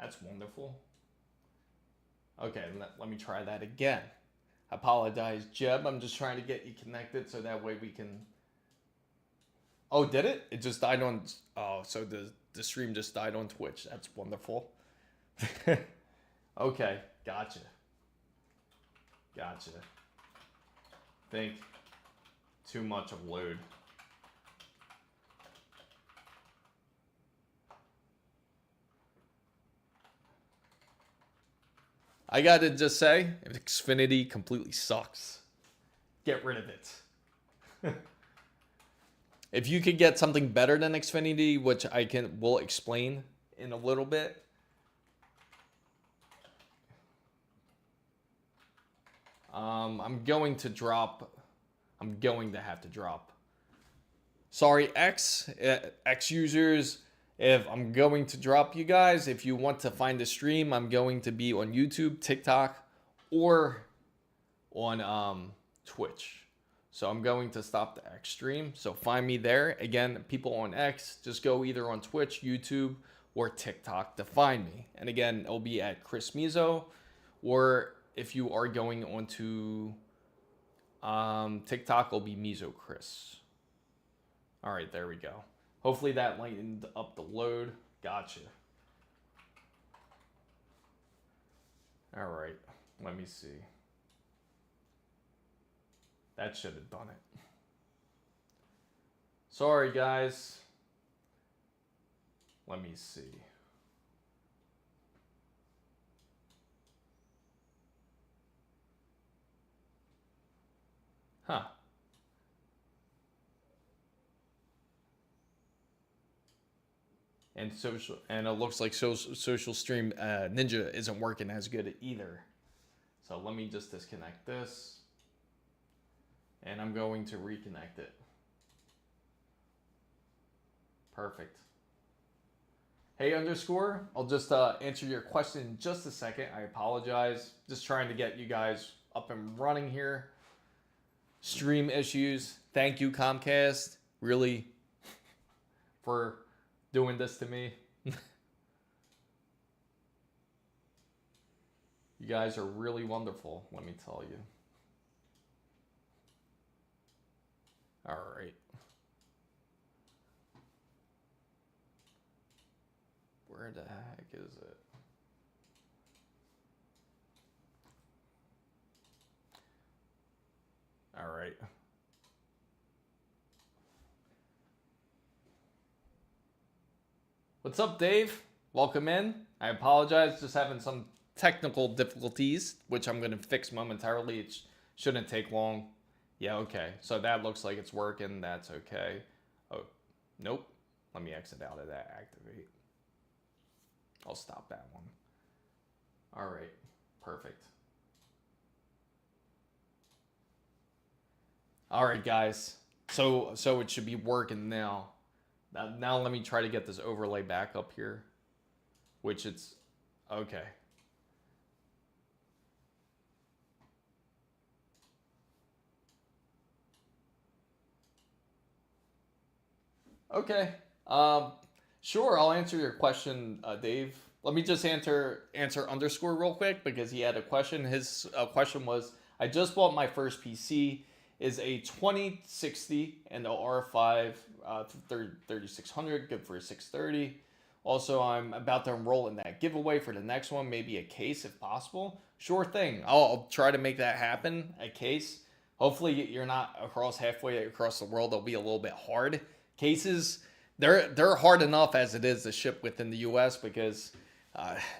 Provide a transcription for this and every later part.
That's wonderful. Okay, let me try that again. I apologize, Jeb. I'm just trying to get you connected so that way we can... Oh, did it? It just died on... Oh, so the stream just died on Twitch. That's wonderful. Okay, gotcha. Gotcha. Think too much of load. I gotta just say, Xfinity completely sucks. Get rid of it. If you could get something better than Xfinity, which will explain in a little bit. I'm going to have to drop. Sorry, X users. If I'm going to drop you guys, if you want to find the stream, I'm going to be on YouTube, TikTok, or on Twitch. So I'm going to stop the X stream. So find me there. Again, people on X, just go either on Twitch, YouTube, or TikTok to find me. And again, it'll be at Chris Mizo. Or if you are going onto TikTok, it'll be Mizo Chris. All right, there we go. Hopefully that lightened up the load. Gotcha. All right, let me see. That should have done it. Sorry, guys. Let me see. Huh. And it looks like social stream Ninja isn't working as good either. So let me just disconnect this. And I'm going to reconnect it. Perfect. Hey underscore, I'll just answer your question in just a second. I apologize. Just trying to get you guys up and running here. Stream issues. Thank you, Comcast. Really, for doing this to me. You guys are really wonderful, let me tell you. All right. Where the heck is it? All right. What's up, Dave? Welcome in. I apologize, just having some technical difficulties, which I'm going to fix momentarily. It shouldn't take long. Yeah, okay. So that looks like it's working. That's okay. Oh, nope. Let me exit out of that. Activate. I'll stop that one. All right. Perfect. All right, guys. So it should be working now. Now let me try to get this overlay back up here, which it's okay. Okay. Sure, I'll answer your question, Dave. Let me just answer underscore real quick because he had a question. His question was, I just bought my first PC. Is a 2060 and the R5 3600 good for 630. Also, I'm about to enroll in that giveaway for the next one, maybe a case if possible. Sure thing. I'll try to make that happen, a case. Hopefully you're not halfway across the world. They'll be a little bit hard. Cases, they're hard enough as it is to ship within the US because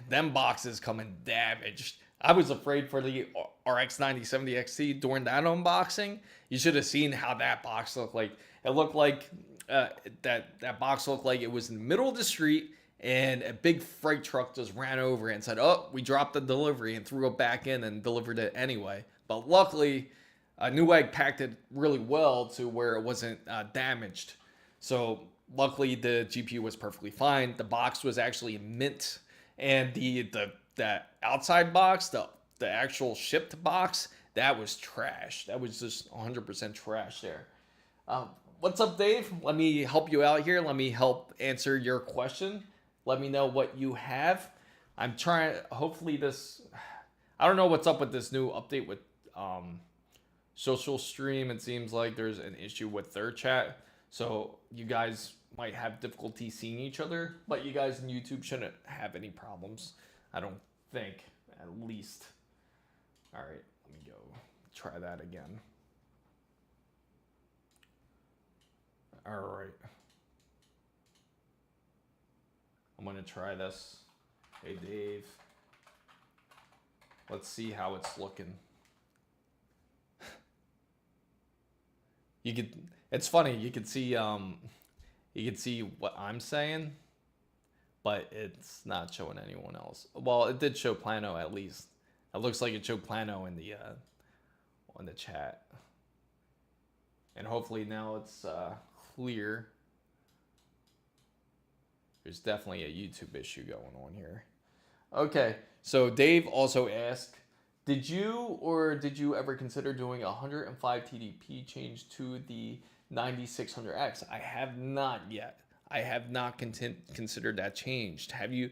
them boxes come in damaged. I was afraid for the RX 9070 XT during that unboxing. You should have seen how that box looked like. It looked like that box looked like it was in the middle of the street and a big freight truck just ran over it and said, oh, we dropped the delivery and threw it back in and delivered it anyway. But luckily, Newegg packed it really well to where it wasn't damaged. So luckily the GPU was perfectly fine. The box was actually mint, and that outside box, the actual shipped box, that was trash. That was just 100% trash there. What's up, Dave? Let me help you out here. Let me help answer your question. Let me know what you have. I'm trying, hopefully this, I don't know what's up with this new update with social stream. It seems like there's an issue with their chat. So you guys might have difficulty seeing each other, but you guys in YouTube shouldn't have any problems. I don't think, at least. All right, let me go try that again. All right. I'm gonna try this. Hey, Dave. Let's see how it's looking. It's funny, you can see what I'm saying, but it's not showing anyone else. Well, it did show Plano at least. It looks like it showed Plano in the on the chat. And hopefully now it's clear. There's definitely a YouTube issue going on here. Okay, so Dave also asked, did you ever consider doing a 105 TDP change to the 9600X? I have not yet. I have not considered that changed. Have you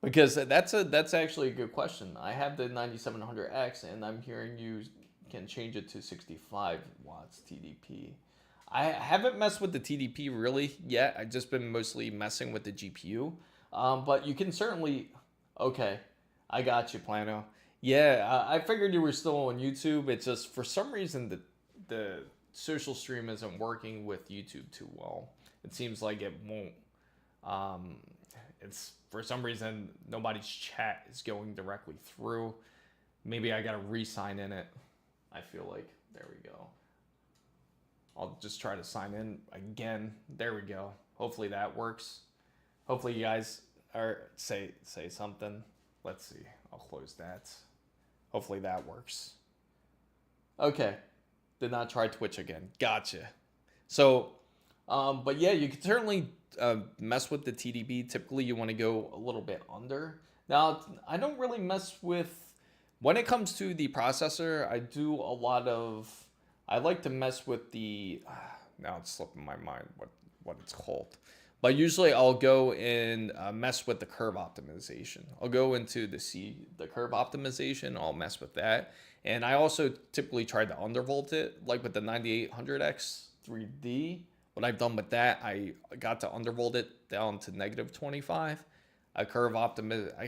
because that's actually a good question. I have the 9700X and I'm hearing you can change it to 65 watts TDP. I haven't messed with the TDP really yet. I've just been mostly messing with the GPU. But you can certainly, okay, I got you, Plano. Yeah, I figured you were still on YouTube. It's just for some reason the social stream isn't working with YouTube too well. It seems like it won't. It's for some reason nobody's chat is going directly through. Maybe I gotta re-sign in it. I feel like, there we go. I'll just try to sign in again. There we go. Hopefully that works. Hopefully you guys say something. Let's see. I'll close that. Hopefully that works. Okay. Did not try Twitch again. Gotcha. So, but yeah, you can certainly mess with the TDP. Typically, you want to go a little bit under. Now, I don't really mess with, when it comes to the processor, I do a lot of, I like to mess with the, now it's slipping my mind what it's called. But usually I'll go and mess with the curve optimization. I'll go into the curve optimization, I'll mess with that. And I also typically try to undervolt it, like with the 9800X 3D. What I've done with that, I got to undervolt it down to -25. I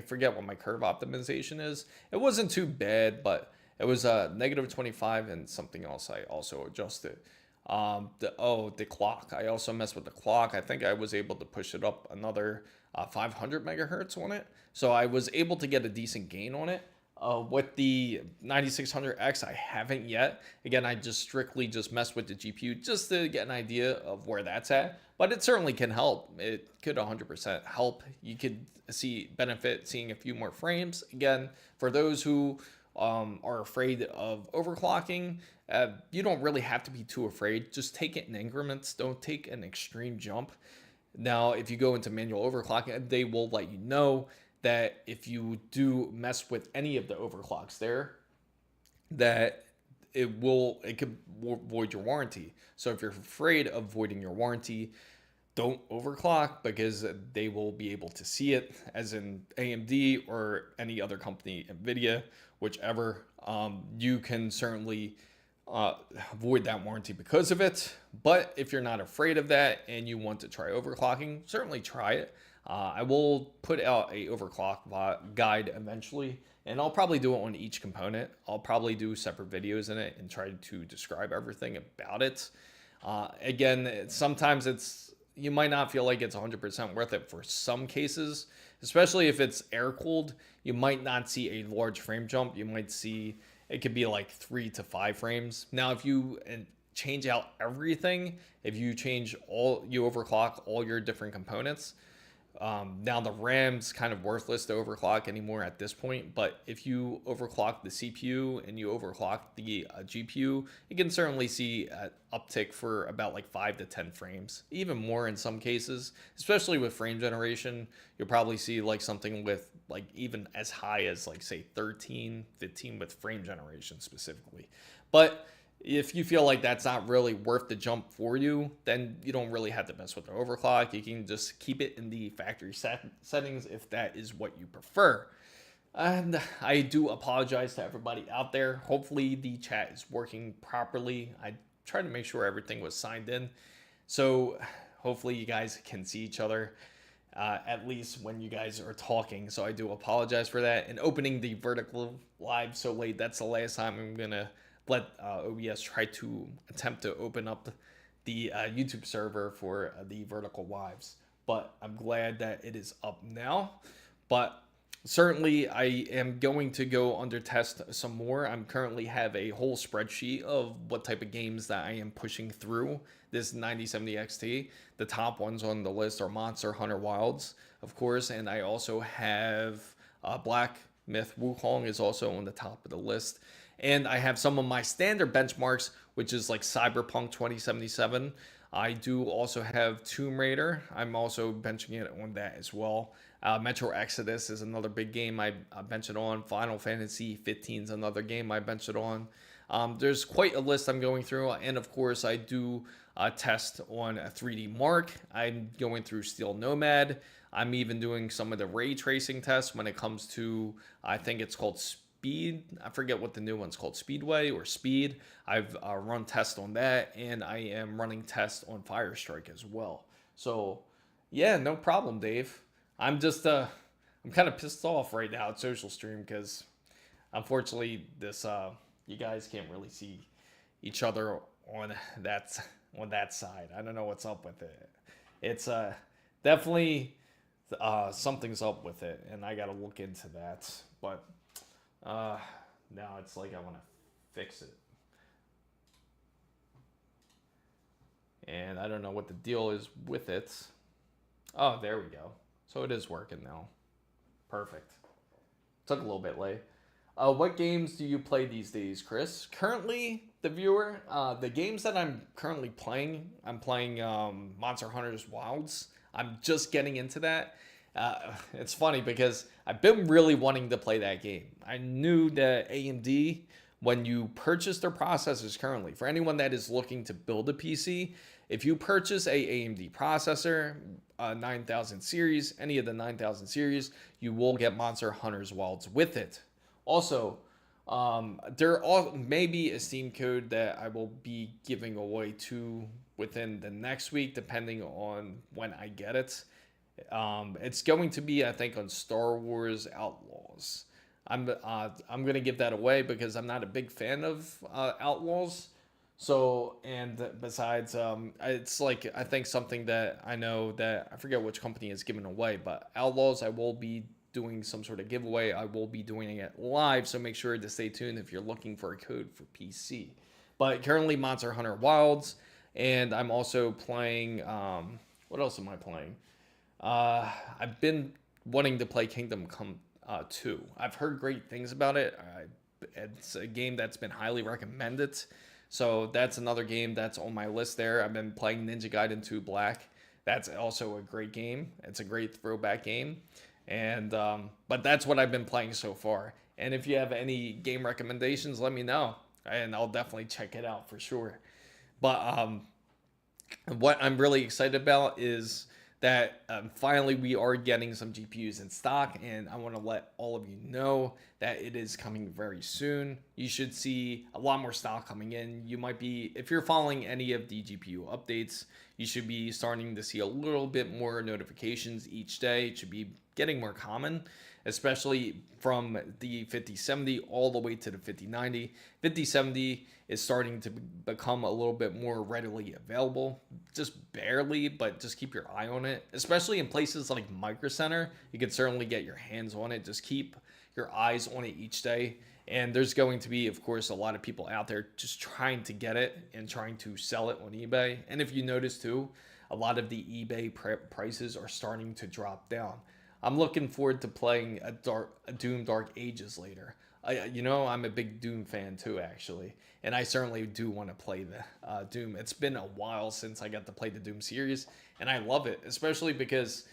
forget what my curve optimization is. It wasn't too bad, but it was -25 and something else I also adjusted. The clock. I also messed with the clock. I think I was able to push it up another 500 megahertz on it. So I was able to get a decent gain on it. With the 9600X, I haven't yet. Again, I just strictly messed with the GPU just to get an idea of where that's at. But it certainly can help. It could 100% help. You could benefit seeing a few more frames. Again, for those who are afraid of overclocking, you don't really have to be too afraid. Just take it in increments. Don't take an extreme jump. Now, if you go into manual overclocking, they will let you know that if you do mess with any of the overclocks there, that it could void your warranty. So if you're afraid of voiding your warranty, don't overclock, because they will be able to see it, as in AMD or any other company, NVIDIA, whichever. You can certainly void that warranty because of it. But if you're not afraid of that and you want to try overclocking, certainly try it. I will put out a overclock guide eventually, and I'll probably do it on each component. I'll probably do separate videos in it and try to describe everything about it. Again, sometimes you might not feel like it's 100% worth it for some cases, especially if it's air cooled. You might not see a large frame jump. You might see it could be like 3 to 5 frames. Now, if you change out everything, if you you overclock all your different components, now the RAM's kind of worthless to overclock anymore at this point, but if you overclock the CPU and you overclock the GPU, you can certainly see an uptick for about like 5 to 10 frames, even more in some cases, especially with frame generation. You'll probably see like something with like even as high as like say 13, 15 with frame generation specifically. But if you feel like that's not really worth the jump for you, then you don't really have to mess with the overclock. You can just keep it in the factory settings if that is what you prefer. And I do apologize to everybody out there. Hopefully the chat is working properly. I tried to make sure everything was signed in. So hopefully you guys can see each other, at least when you guys are talking. So I do apologize for that. And opening the vertical live so late, that's the last time I'm going to let OBS try to attempt to open up the YouTube server for the vertical lives. But I'm glad that it is up now. But certainly I am going to go under test some more. I'm currently have a whole spreadsheet of what type of games that I am pushing through this 9070 XT. The top ones on the list are Monster Hunter Wilds, of course, and I also have Black Myth Wukong is also on the top of the list. And I have some of my standard benchmarks, which is like Cyberpunk 2077. I do also have Tomb Raider. I'm also benching it on that as well. Metro Exodus is another big game I bench it on. Final Fantasy 15 is another game I bench it on. There's quite a list I'm going through. And of course, I do test on a 3D Mark. I'm going through Steel Nomad. I'm even doing some of the ray tracing tests when it comes to, I think it's called Speed. I forget what the new one's called, Speedway or Speed. I've run tests on that, and I am running tests on Firestrike as well. So yeah, no problem, Dave. I'm just I'm kind of pissed off right now at Social Stream because unfortunately this you guys can't really see each other on that side. I don't know what's up with it. It's definitely something's up with it, and I got to look into that. But now it's like I want to fix it. And I don't know what the deal is with it. Oh, there we go. So it is working now. Perfect. Took a little bit late. What games do you play these days, Chris? Currently, the viewer, the games that I'm currently playing, I'm playing Monster Hunter's Wilds. I'm just getting into that. It's funny because I've been really wanting to play that game. I knew that AMD, when you purchase their processors currently, for anyone that is looking to build a PC, if you purchase a AMD processor, 9000 series, any of the 9000 series, you will get Monster Hunter's Wilds with it. Also, there may be a Steam code that I will be giving away to within the next week, depending on when I get it. It's going to be, I think, on Star Wars Outlaws. I'm gonna give that away because I'm not a big fan of Outlaws. So, and besides, it's like, I think something that I know that I forget which company is giving away, but Outlaws, I will be doing some sort of giveaway. I will be doing it live, so make sure to stay tuned if you're looking for a code for PC. But currently, Monster Hunter Wilds, and I'm also playing, what else am I playing? I've been wanting to play Kingdom Come 2. I've heard great things about it. It's a game that's been highly recommended. So that's another game that's on my list there. I've been playing Ninja Gaiden 2 Black. That's also a great game. It's a great throwback game. And but that's what I've been playing so far. And if you have any game recommendations, let me know. And I'll definitely check it out for sure. But what I'm really excited about is that finally we are getting some GPUs in stock, and I want to let all of you know that it is coming very soon. You should see a lot more stock coming in. You might be, if you're following any of the GPU updates, you should be starting to see a little bit more notifications each day. It should be getting more common, especially from the 5070 all the way to the 5090. 5070 is starting to become a little bit more readily available, just barely, but just keep your eye on it, especially in places like Micro Center. You can certainly get your hands on it. Just keep your eyes on it each day. And there's going to be, of course, a lot of people out there just trying to get it and trying to sell it on eBay. And if you notice too, a lot of the eBay prices are starting to drop down. I'm looking forward to playing a Doom Dark Ages later. I'm a big Doom fan too, actually. And I certainly do want to play the Doom. It's been a while since I got to play the Doom series, and I love it, especially because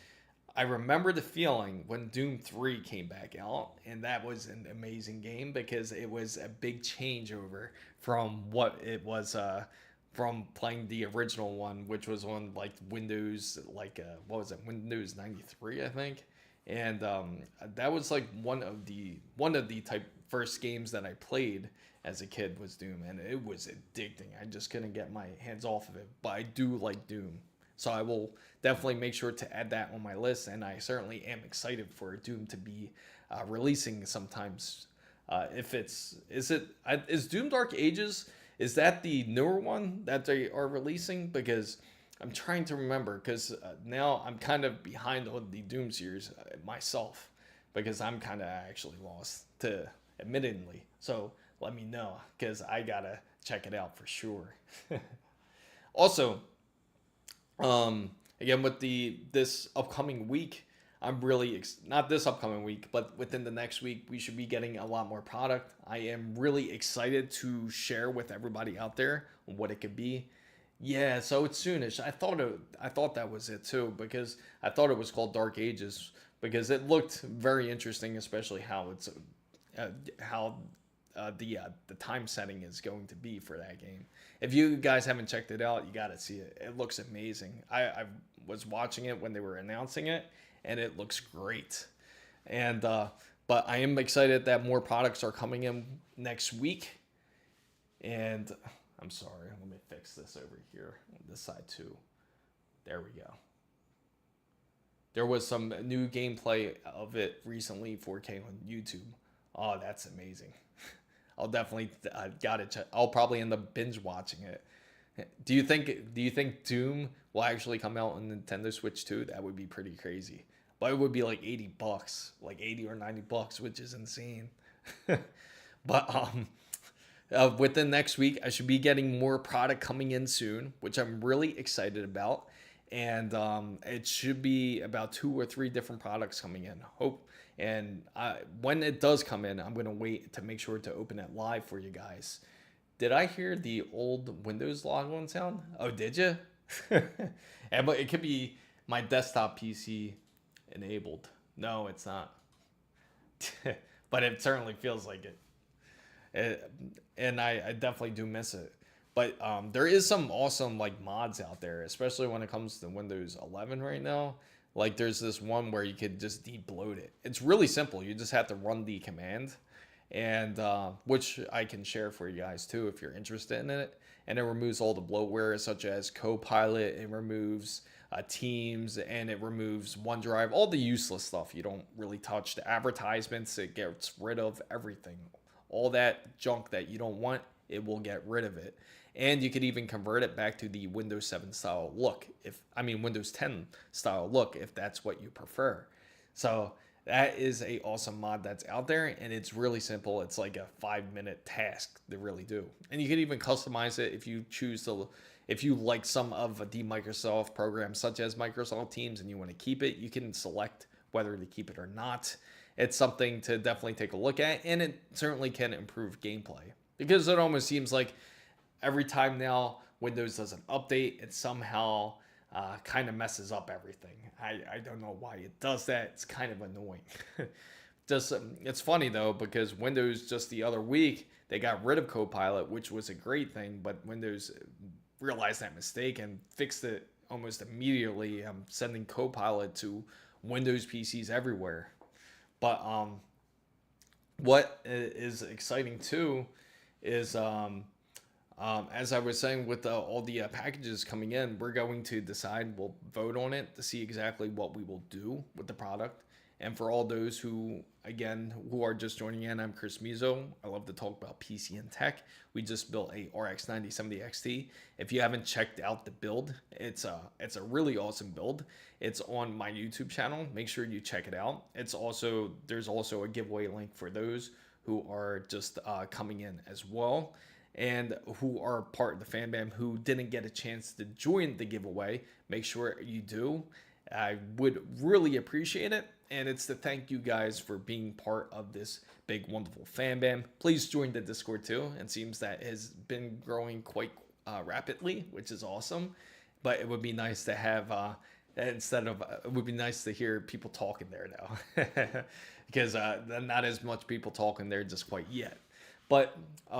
I remember the feeling when Doom 3 came back out, and that was an amazing game because it was a big changeover from what it was from playing the original one, which was on like Windows, like what was it, Windows 93, I think. And that was like one of the type first games that I played as a kid was Doom, and it was addicting. I just couldn't get my hands off of it, but I do like Doom. So I will definitely make sure to add that on my list, and I certainly am excited for Doom to be releasing sometimes. If it's is Doom Dark Ages, is that the newer one that they are releasing? Because I'm trying to remember, because now I'm kind of behind on the Doom series myself, because I'm kind of actually lost, to admittedly. So let me know, because I gotta check it out for sure. Also, again, with this upcoming week, I'm really not this upcoming week, but within the next week, we should be getting a lot more product. I am really excited to share with everybody out there what it could be. Yeah, so it's soonish. I thought that was it too, because I thought it was called Dark Ages because it looked very interesting, especially how it's the time setting is going to be for that game. If you guys haven't checked it out, you got to see it. It looks amazing. I was watching it when they were announcing it, and it looks great. And but I am excited that more products are coming in next week. And I'm sorry, let me fix this over here on this side too. There we go. There was some new gameplay of it recently, 4K on YouTube. Oh, that's amazing. I'll definitely got it. I'll probably end up binge watching it. Do you think Doom will actually come out on Nintendo Switch 2? That would be pretty crazy. But it would be like $80, like $80 or $90, which is insane. But within next week, I should be getting more product coming in soon, which I'm really excited about. And it should be about 2 or 3 different products coming in. And when it does come in, I'm going to wait to make sure to open it live for you guys. Did I hear the old Windows logon sound? Oh, did you? But it could be my desktop PC enabled. No, it's not. But it certainly feels like it. And I definitely do miss it. But there is some awesome like mods out there, especially when it comes to Windows 11 right now. Like there's this one where you could just debloat it. It's really simple. You just have to run the command, and which I can share for you guys too if you're interested in it. And it removes all the bloatware such as Copilot. It removes Teams, and it removes OneDrive. All the useless stuff you don't really touch. The advertisements, it gets rid of everything. All that junk that you don't want, it will get rid of it. And you could even convert it back to the Windows 7 style look, Windows 10 style look, if that's what you prefer. So that is a awesome mod that's out there, and it's really simple. It's like a 5-minute task to really do. And you can even customize it if you choose to, if you like some of the Microsoft programs such as Microsoft Teams and you want to keep it, you can select whether to keep it or not. It's something to definitely take a look at, and it certainly can improve gameplay, because it almost seems like every time now Windows does an update, it somehow kind of messes up everything. I don't know why it does that. It's kind of annoying. It's funny though, because Windows just the other week, they got rid of Copilot, which was a great thing, but Windows realized that mistake and fixed it almost immediately, sending Copilot to Windows PCs everywhere. But what is exciting too is as I was saying, with all the packages coming in, we're going to decide, we'll vote on it to see exactly what we will do with the product. And for all those who are just joining in, I'm Chris Mizo. I love to talk about PC and tech. We just built a RX 9070 XT. If you haven't checked out the build, it's a really awesome build. It's on my YouTube channel. Make sure you check it out. There's also a giveaway link for those who are just coming in as well, and who are part of the fan bam who didn't get a chance to join the giveaway. Make sure you do. I would really appreciate it. And it's to thank you guys for being part of this big, wonderful fan bam. Please join the Discord too. It seems that has been growing quite rapidly, which is awesome. But it would be nice to have instead of it would be nice to hear people talking there now, because not as much people talking there just quite yet. But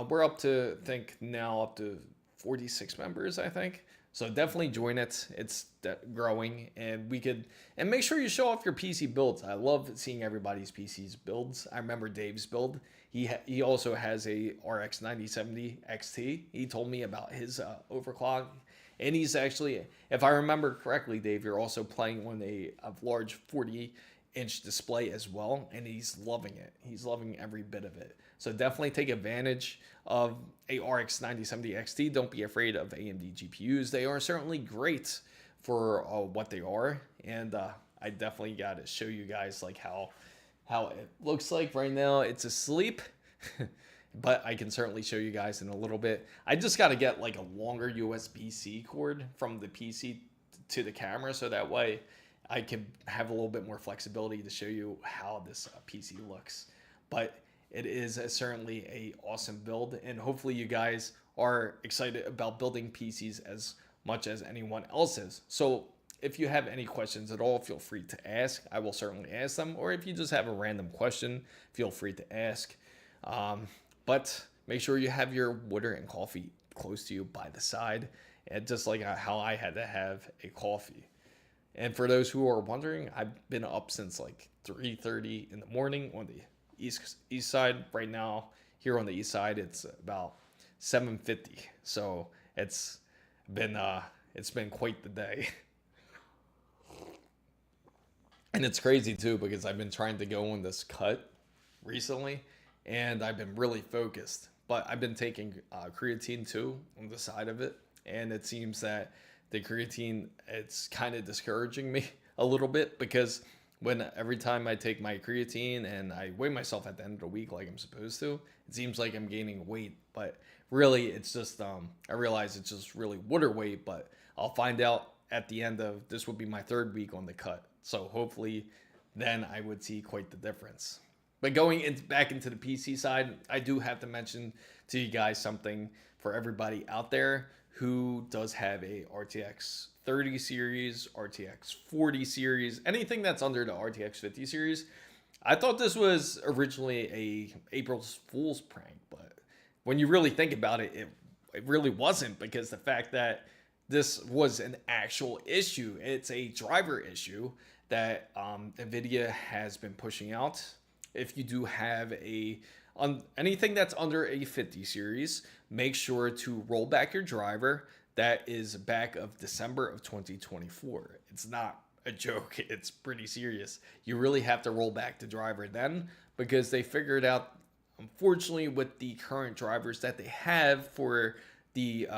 we're up to now up to 46 members, I think. So definitely join it. It's growing, and and make sure you show off your PC builds. I love seeing everybody's PC's builds. I remember Dave's build. He also has a RX 9070 XT. He told me about his overclock, and he's actually, if I remember correctly, Dave, you're also playing on a large 40-inch display as well, and he's loving it. He's loving every bit of it. So definitely take advantage of a RX 9070 XT. Don't be afraid of AMD GPUs. They are certainly great for what they are, and I definitely got to show you guys like how it looks like right now. It's asleep, but I can certainly show you guys in a little bit. I just got to get like a longer USB-C cord from the PC to the camera, so that way I can have a little bit more flexibility to show you how this PC looks. But it is certainly a awesome build, and hopefully you guys are excited about building PCs as much as anyone else is. So if you have any questions at all, feel free to ask. I will certainly ask them. Or if you just have a random question, feel free to ask. But make sure you have your water and coffee close to you by the side, and just like how I had to have a coffee. And for those who are wondering, I've been up since like 3:30 in the morning on the east side. Right now here on the east side it's about 7:50, so it's been quite the day. And it's crazy too, because I've been trying to go on this cut recently, and I've been really focused, but I've been taking creatine too on the side of it, and it seems that the creatine, it's kind of discouraging me a little bit, because every time I take my creatine and I weigh myself at the end of the week like I'm supposed to, it seems like I'm gaining weight. But really, it's just, I realize it's just really water weight, but I'll find out at the end of, this will be my 3rd week on the cut. So hopefully then I would see quite the difference. But going back into the PC side, I do have to mention to you guys something for everybody out there who does have a RTX 30 series, RTX 40 series, anything that's under the RTX 50 series. I thought this was originally a April Fool's prank, but when you really think about it, it really wasn't, because the fact that this was an actual issue. It's a driver issue that NVIDIA has been pushing out. If you do have anything that's under a 50 series, make sure to roll back your driver. That is back of December of 2024. It's not a joke. It's pretty serious. You really have to roll back the driver then, because they figured out, unfortunately, with the current drivers that they have for the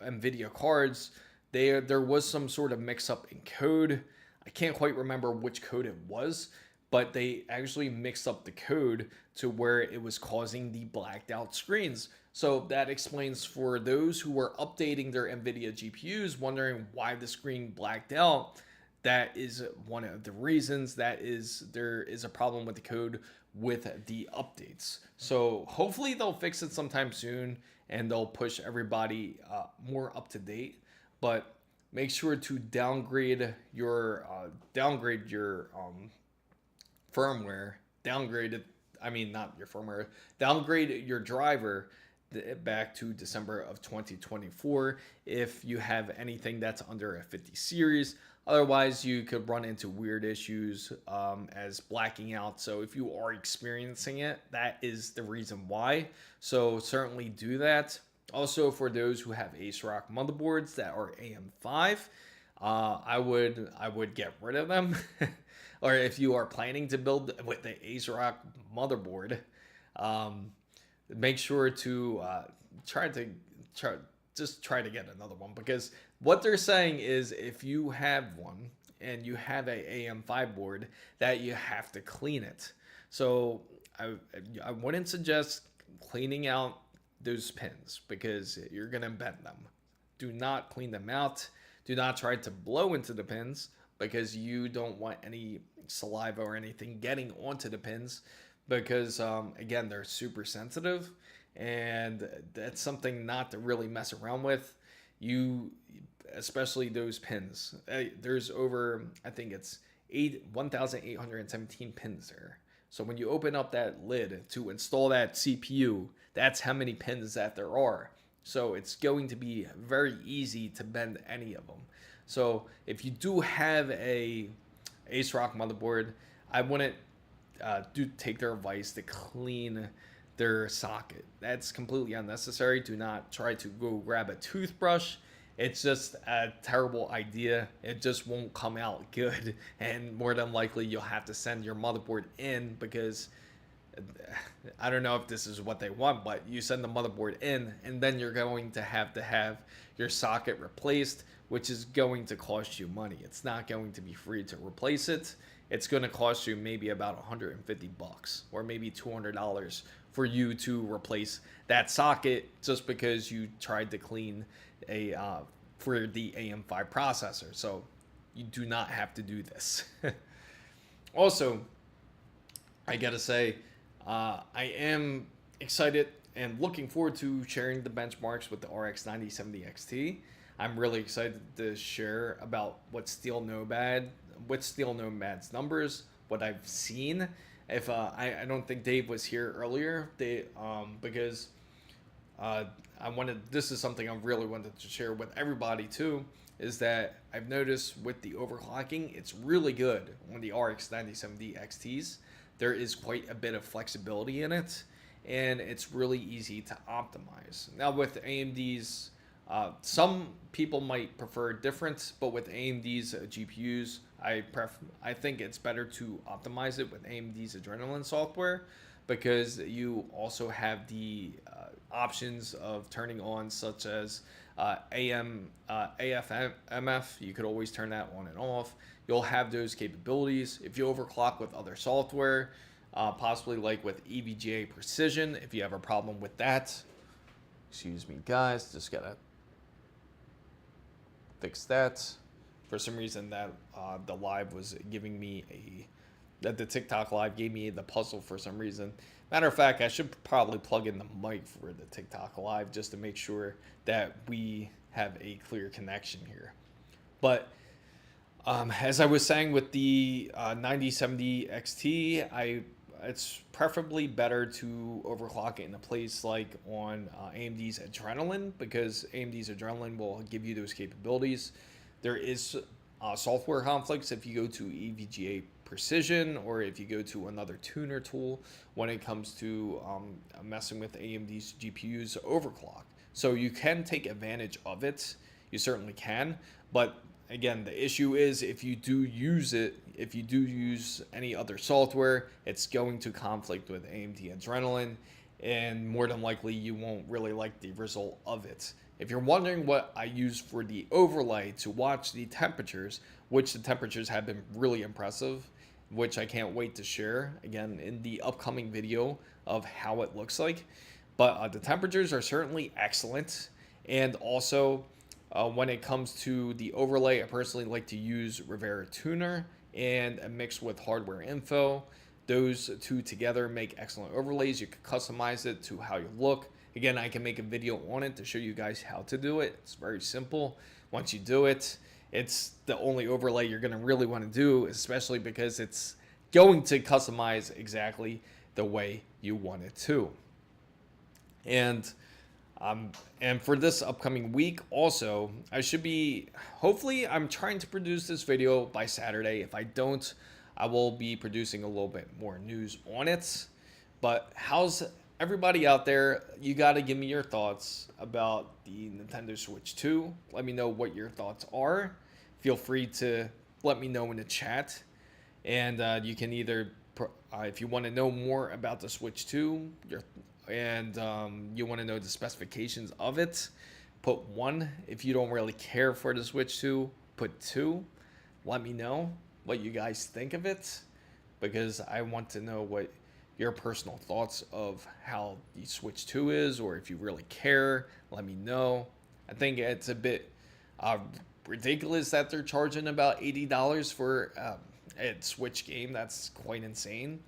NVIDIA cards, there was some sort of mix-up in code. I can't quite remember which code it was, but they actually mixed up the code to where it was causing the blacked out screens. So that explains, for those who were updating their NVIDIA GPUs, wondering why the screen blacked out, that is one of the reasons. There is a problem with the code with the updates. So hopefully they'll fix it sometime soon, and they'll push everybody more up to date. But make sure to downgrade your firmware. Downgrade your driver back to December of 2024 if you have anything that's under a 50 series. Otherwise, you could run into weird issues as blacking out. So if you are experiencing it, that is the reason why. So certainly do that. Also, for those who have ASRock motherboards that are AM5, I would get rid of them. Or if you are planning to build with the ASRock motherboard, make sure to try to get another one, because what they're saying is if you have one and you have a AM5 board, that you have to clean it. So I wouldn't suggest cleaning out those pins, because you're gonna bend them. Do not clean them out. Do not try to blow into the pins, because you don't want any saliva or anything getting onto the pins, because again, they're super sensitive, and that's something not to really mess around with. especially those pins. There's over, I think it's 1,817 pins there. So when you open up that lid to install that CPU, that's how many pins that there are. So it's going to be very easy to bend any of them. So if you do have a ASRock motherboard, I wouldn't take their advice to clean their socket. That's completely unnecessary. Do not try to go grab a toothbrush. It's just a terrible idea. It just won't come out good, and more than likely you'll have to send your motherboard in, because I don't know if this is what they want, but you send the motherboard in and then you're going to have your socket replaced, which is going to cost you money. It's not going to be free to replace it. It's going to cost you maybe about $150 or maybe $200 for you to replace that socket, just because you tried to clean for the AM5 processor. So you do not have to do this. Also, I gotta say, I am excited and looking forward to sharing the benchmarks with the RX 9070 XT. I'm really excited to share about what's Steel Nomad's numbers, what I've seen. If I don't think Dave was here earlier, because this is something I really wanted to share with everybody too, is that I've noticed with the overclocking, it's really good on the RX 9070 XTs. There is quite a bit of flexibility in it, and it's really easy to optimize. Now with AMD's, some people might prefer different, but with AMD's GPUs, I think it's better to optimize it with AMD's Adrenalin software, because you also have the options of turning on, such as AFMF. You could always turn that on and off. You'll have those capabilities. If you overclock with other software, possibly like with EVGA Precision, if you have a problem with that. Excuse me, guys, just gotta fix that. For some reason, that the live was giving me the TikTok live gave me the puzzle for some reason. Matter of fact, I should probably plug in the mic for the TikTok live just to make sure that we have a clear connection here. But as I was saying with the 9070 XT, it's preferably better to overclock it in a place like on AMD's Adrenalin, because AMD's Adrenalin will give you those capabilities. There is software conflicts if you go to EVGA Precision or if you go to another tuner tool when it comes to messing with AMD's GPU's overclock. So you can take advantage of it. You certainly can. But again, the issue is if you do use any other software, it's going to conflict with AMD Adrenalin, and more than likely you won't really like the result of it. If you're wondering what I use for the overlay to watch the temperatures, which the temperatures have been really impressive, which I can't wait to share again in the upcoming video of how it looks like. But the temperatures are certainly excellent. And also when it comes to the overlay, I personally like to use Rivera Tuner and a mix with Hardware Info. Those two together make excellent overlays. You can customize it to how you look. Again, I can make a video on it to show you guys how to do it. It's very simple. Once you do it, it's the only overlay you're going to really want to do, especially because it's going to customize exactly the way you want it to. And for this upcoming week also, hopefully I'm trying to produce this video by Saturday. If I don't, I will be producing a little bit more news on it. But how's everybody out there? You got to give me your thoughts about the Nintendo Switch 2. Let me know what your thoughts are. Feel free to let me know in the chat. And you can either, if you want to know more about the Switch 2, and you want to know the specifications of it, put 1. If you don't really care for the Switch 2, put 2. Let me know what you guys think of it, because I want to know what your personal thoughts of how the Switch 2 is, or if you really care, let me know. I think it's a bit ridiculous that they're charging about $80 for a Switch game. That's quite insane,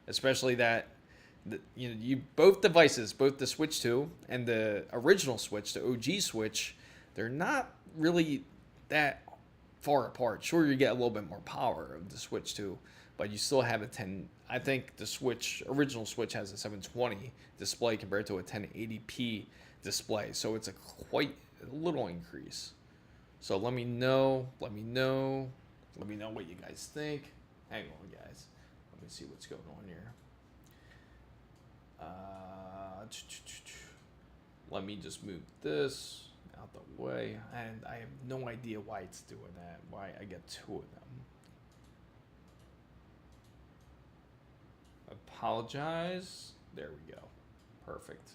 especially that both devices, both the Switch 2 and the original Switch, the OG Switch, they're not really that far apart. Sure, you get a little bit more power of the Switch too, but you still have a 10. I think the original Switch has a 720 display compared to a 1080p display, so it's a quite a little increase. So let me know what you guys think. Hang on, guys. Let me see what's going on here. Let me just move this out the way, and I have no idea why it's doing that. Why I get two of them. Apologize. There we go. Perfect.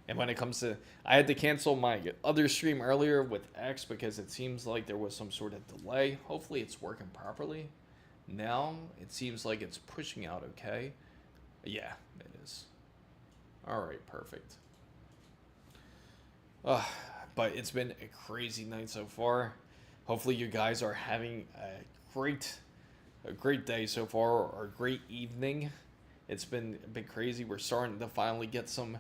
And when it comes to, I had to cancel my other stream earlier with X because it seems like there was some sort of delay. Hopefully it's working properly. Now it seems like it's pushing out okay. Yeah, it is. All right, perfect. But it's been a crazy night so far. Hopefully you guys are having a great day so far, or a great evening. It's been a bit crazy. We're starting to finally get some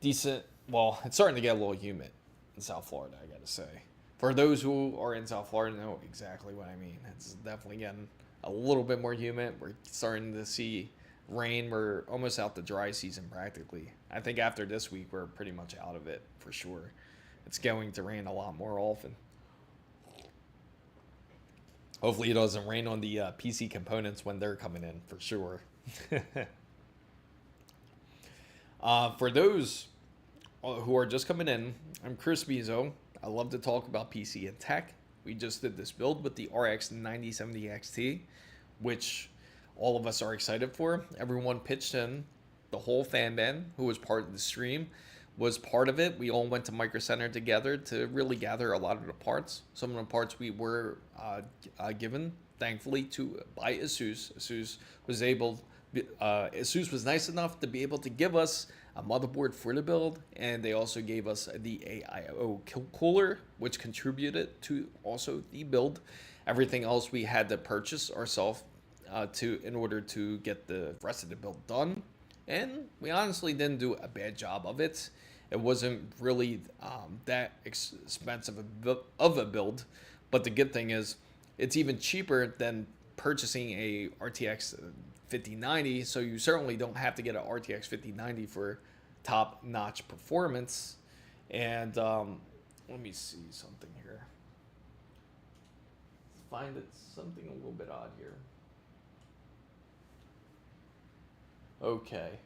decent, well, it's starting to get a little humid in South Florida, I gotta say. For those who are in South Florida know exactly what I mean. It's definitely getting a little bit more humid. We're starting to see rain. We're almost out the dry season practically. I think after this week we're pretty much out of it for sure. It's going to rain a lot more often. Hopefully it doesn't rain on the PC components when they're coming in for sure. For those who are just coming in, I'm Chris Bezo. I love to talk about PC and tech. We just did this build with the RX 9070 XT, which all of us are excited for. Everyone pitched in. The whole fan band who was part of the stream was part of it. We all went to Micro Center together to really gather a lot of the parts. Some of the parts we were given, thankfully, by ASUS. ASUS was nice enough to be able to give us a motherboard for the build, and they also gave us the AIO cooler, which contributed to also the build. Everything else we had to purchase ourselves in order to get the rest of the build done, and we honestly didn't do a bad job of it. It wasn't really that expensive of a build, but the good thing is it's even cheaper than purchasing a RTX 5090, so you certainly don't have to get an RTX 5090 for top-notch performance. And let me see something here. Find it something a little bit odd here. Okay.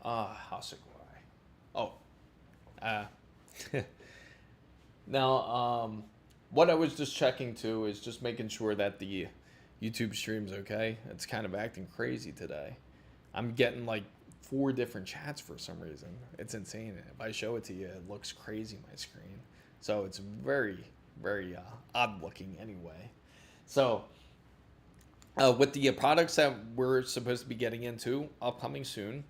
Hasakurai. Oh. Now, what I was just checking too is just making sure that the YouTube stream's okay. It's kind of acting crazy today. I'm getting like 4 different chats for some reason. It's insane. If I show it to you, it looks crazy on my screen. So it's very, very odd looking anyway. So with the products that we're supposed to be getting into upcoming soon,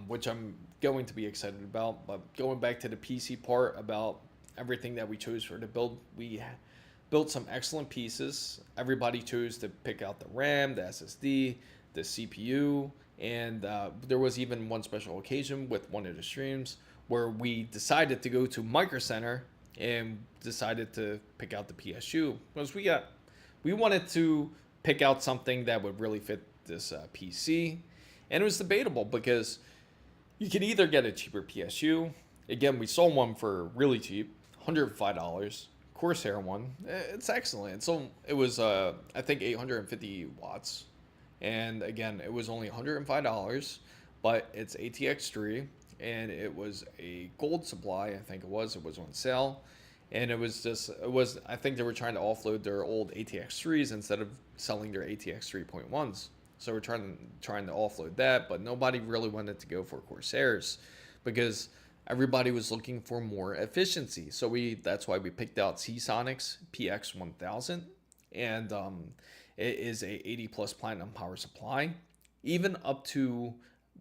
which I'm going to be excited about, but going back to the PC part about everything that we chose for the build, we built some excellent pieces. Everybody chose to pick out the RAM, the SSD, the CPU, and there was even one special occasion with one of the streams where we decided to go to Micro Center and decided to pick out the PSU because we wanted to pick out something that would really fit this PC, and it was debatable because you could either get a cheaper PSU. Again, we sold one for really cheap, $105. Corsair one, it's excellent. So it was I think 850 watts, and again it was only $105, but it's ATX3, and it was a gold supply. I think it was on sale, and it was I think they were trying to offload their old ATX3s instead of selling their ATX 3.1s. So we're trying to offload that, but nobody really wanted to go for Corsairs because everybody was looking for more efficiency. So that's why we picked out Seasonic's PX1000, and it is a 80 plus platinum power supply. Even up to,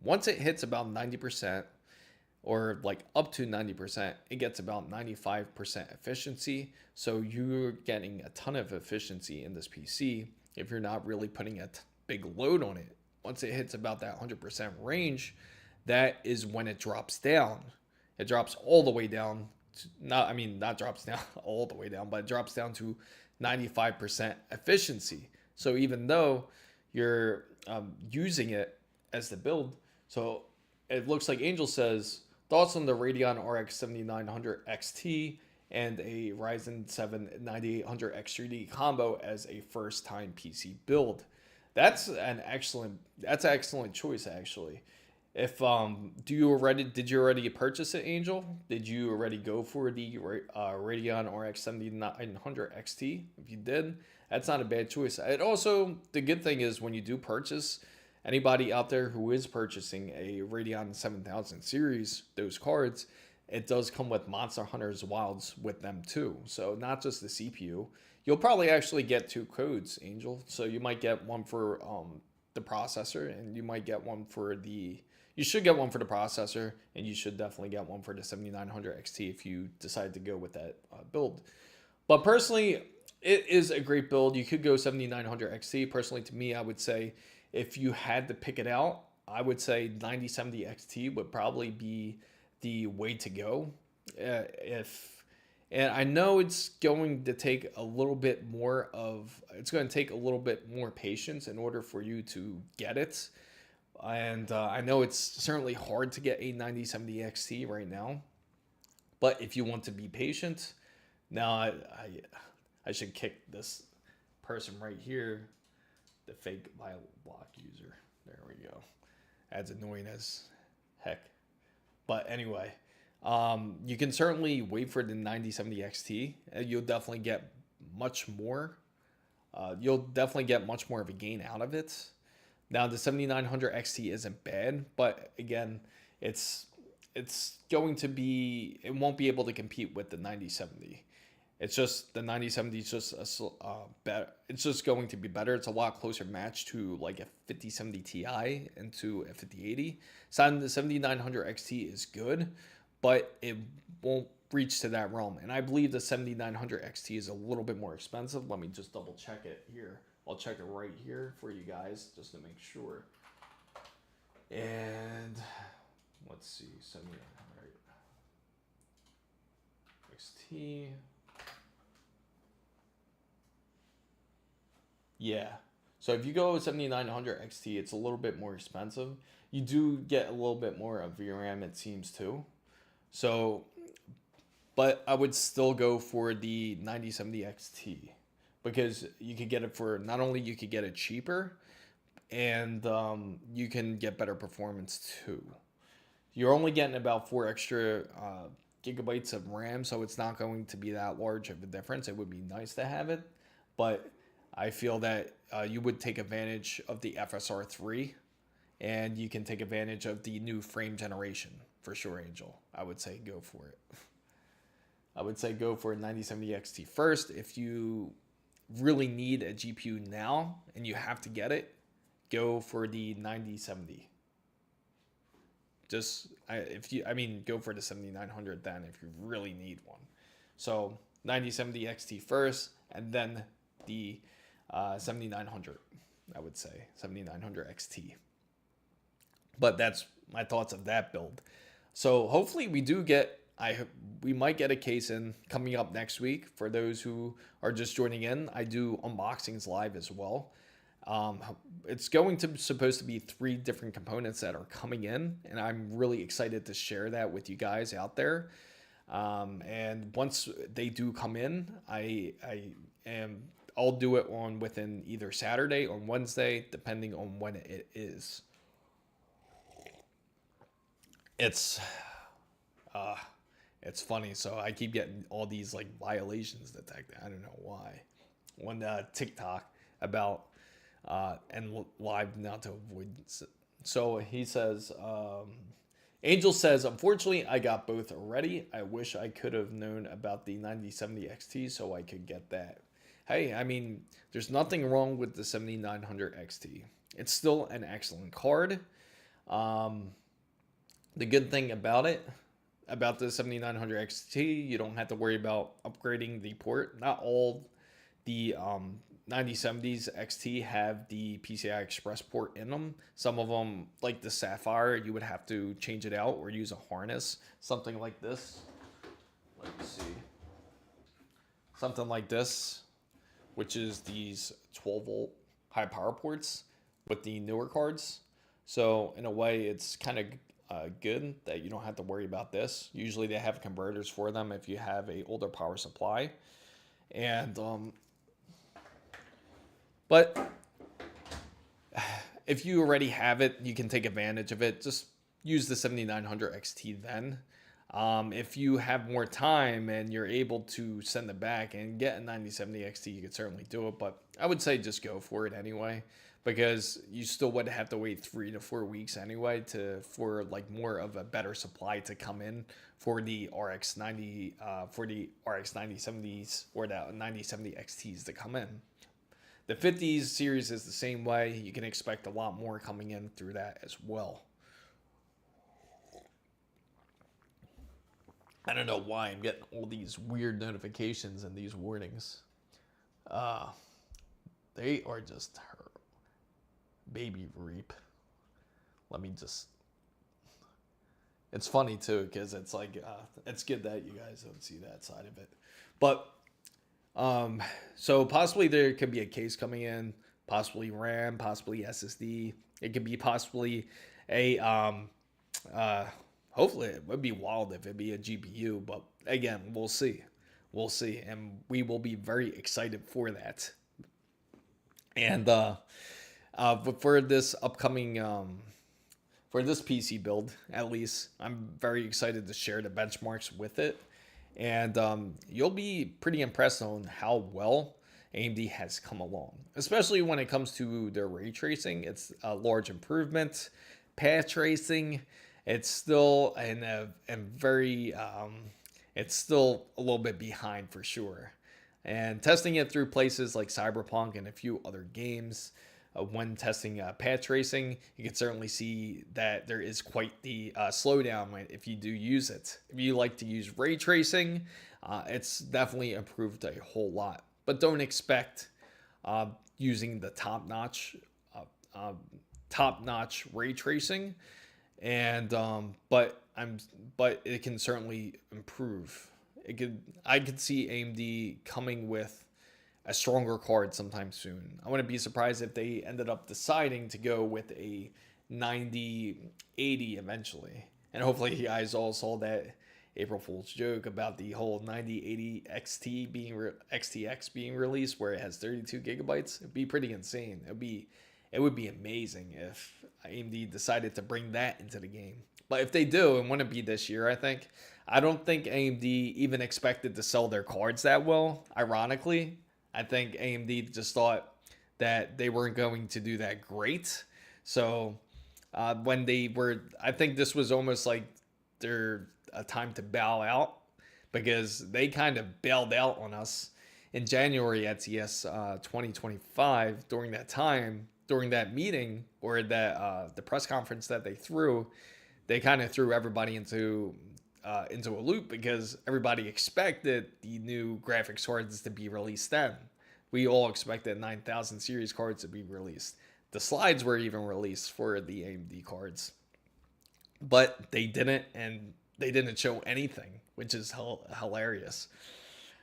once it hits about 90%, or like up to 90%, it gets about 95% efficiency. So you're getting a ton of efficiency in this PC if you're not really putting a big load on it. Once it hits about that 100% range, that is when it drops down. It drops all the way down. Not drops down all the way down, but it drops down to 95% efficiency. So even though you're using it as the build, so it looks like Angel says, thoughts on the Radeon RX 7900 XT and a Ryzen 7 9800 X3D combo as a first-time PC build. That's an excellent choice, actually. If did you already purchase it, Angel? Did you already go for the Radeon RX 7900 XT? If you did, that's not a bad choice. It also, the good thing is when you do purchase, anybody out there who is purchasing a Radeon 7000 series, those cards, it does come with Monster Hunter's Wilds with them too. So not just the CPU. You'll probably actually get 2 codes, Angel. So you might get one for the processor, and you might get one for the... You should get one for the processor, and you should definitely get one for the 7900 XT if you decide to go with that build. But personally, it is a great build. You could go 7900 XT. Personally, to me, I would say if you had to pick it out, I would say 9070 XT would probably be the way to go. And I know it's going to take a little bit more patience in order for you to get it. And I know it's certainly hard to get a 9070 XT right now. But if you want to be patient, now I should kick this person right here, the fake VioBlock user. There we go. That's annoying as heck. But anyway, you can certainly wait for the 9070 XT. You'll definitely get much more. You'll definitely get much more of a gain out of it. Now the 7900 XT isn't bad, but again, it won't be able to compete with the 9070. It's just the 9070 is just better. It's just going to be better. It's a lot closer match to like a 5070 Ti and to a 5080. So the 7900 XT is good, but it won't reach to that realm. And I believe the 7900 XT is a little bit more expensive. Let me just double check it here. I'll check it right here for you guys just to make sure. And let's see, 7900 XT. Yeah. So if you go with 7900 XT, it's a little bit more expensive. You do get a little bit more of VRAM, it seems, too. So, but I would still go for the 9070 XT because you could get it for, not only you could get it cheaper, and you can get better performance too. You're only getting about 4 extra gigabytes of RAM, so it's not going to be that large of a difference. It would be nice to have it, but I feel that you would take advantage of the FSR3, and you can take advantage of the new frame generation for sure, Angel. I would say go for it. I would say go for a 9070 XT first. If you really need a GPU now and you have to get it, go for the 9070. Go for the 7900 then if you really need one. So 9070 XT first, and then the 7900, I would say 7900 XT. But that's my thoughts of that build. So hopefully we might get a case in coming up next week. For those who are just joining in, I do unboxings live as well. It's supposed to be 3 different components that are coming in, and I'm really excited to share that with you guys out there. And once they do come in, I'll do it within either Saturday or Wednesday, depending on when it is. It's funny. So I keep getting all these like violations detected. I don't know why. On TikTok about and live now to avoid. So he says, Angel says, unfortunately, I got both already. I wish I could have known about the 9070 XT so I could get that. Hey, I mean, there's nothing wrong with the 7900 XT. It's still an excellent card. The good thing about the 7900 XT, you don't have to worry about upgrading the port. Not all the 9070s XT have the PCI Express port in them. Some of them, like the Sapphire, you would have to change it out or use a harness. Something like this. Let's see. Something like this, which is these 12-volt high power ports with the newer cards. So in a way, it's kind of good that you don't have to worry about this. Usually they have converters for them if you have a older power supply. And but if you already have it, you can take advantage of it. Just use the 7900 XT then. If you have more time and you're able to send it back and get a 9070 XT, you could certainly do it. But I would say just go for it anyway, because you still would have to wait 3 to 4 weeks anyway for like more of a better supply to come in for the RX 9070s or the 9070 XTs to come in. The 50s series is the same way. You can expect a lot more coming in through that as well. I don't know why I'm getting all these weird notifications and these warnings. They are just baby reap. Let me just... It's funny too, because it's like, it's good that you guys don't see that side of it. But, so possibly there could be a case coming in, possibly RAM, possibly SSD. It could be possibly a, hopefully it would be wild if it'd be a GPU, but again, we'll see. We'll see, and we will be very excited for that. And for this upcoming, for this PC build, at least, I'm very excited to share the benchmarks with it. And you'll be pretty impressed on how well AMD has come along, especially when it comes to their ray tracing. It's a large improvement. Path tracing, it's still it's still a little bit behind for sure. And testing it through places like Cyberpunk and a few other games, when testing path tracing, you can certainly see that there is quite the slowdown if you do use it. If you like to use ray tracing, it's definitely improved a whole lot. But don't expect using the top-notch ray tracing, and but it can certainly improve. I could see AMD coming with a stronger card sometime soon. I wouldn't be surprised if they ended up deciding to go with a 9080 eventually. And hopefully you guys all saw that April Fool's joke about the whole 9080 XTX being released, where it has 32 gigabytes. It'd be pretty insane. It would be amazing if AMD decided to bring that into the game. But if they do, it wouldn't be this year, I think. I don't think AMD even expected to sell their cards that well, ironically. I think AMD just thought that they weren't going to do that great. So when they were, I think this was almost like their time to bow out, because they kind of bailed out on us in January at CES 2025. During that time, during that meeting or that the press conference that they kind of threw everybody into a loop, because everybody expected the new graphics cards to be released then. We all expected 9000 series cards to be released. The slides were even released for the AMD cards, but they didn't, and they didn't show anything, which is hilarious.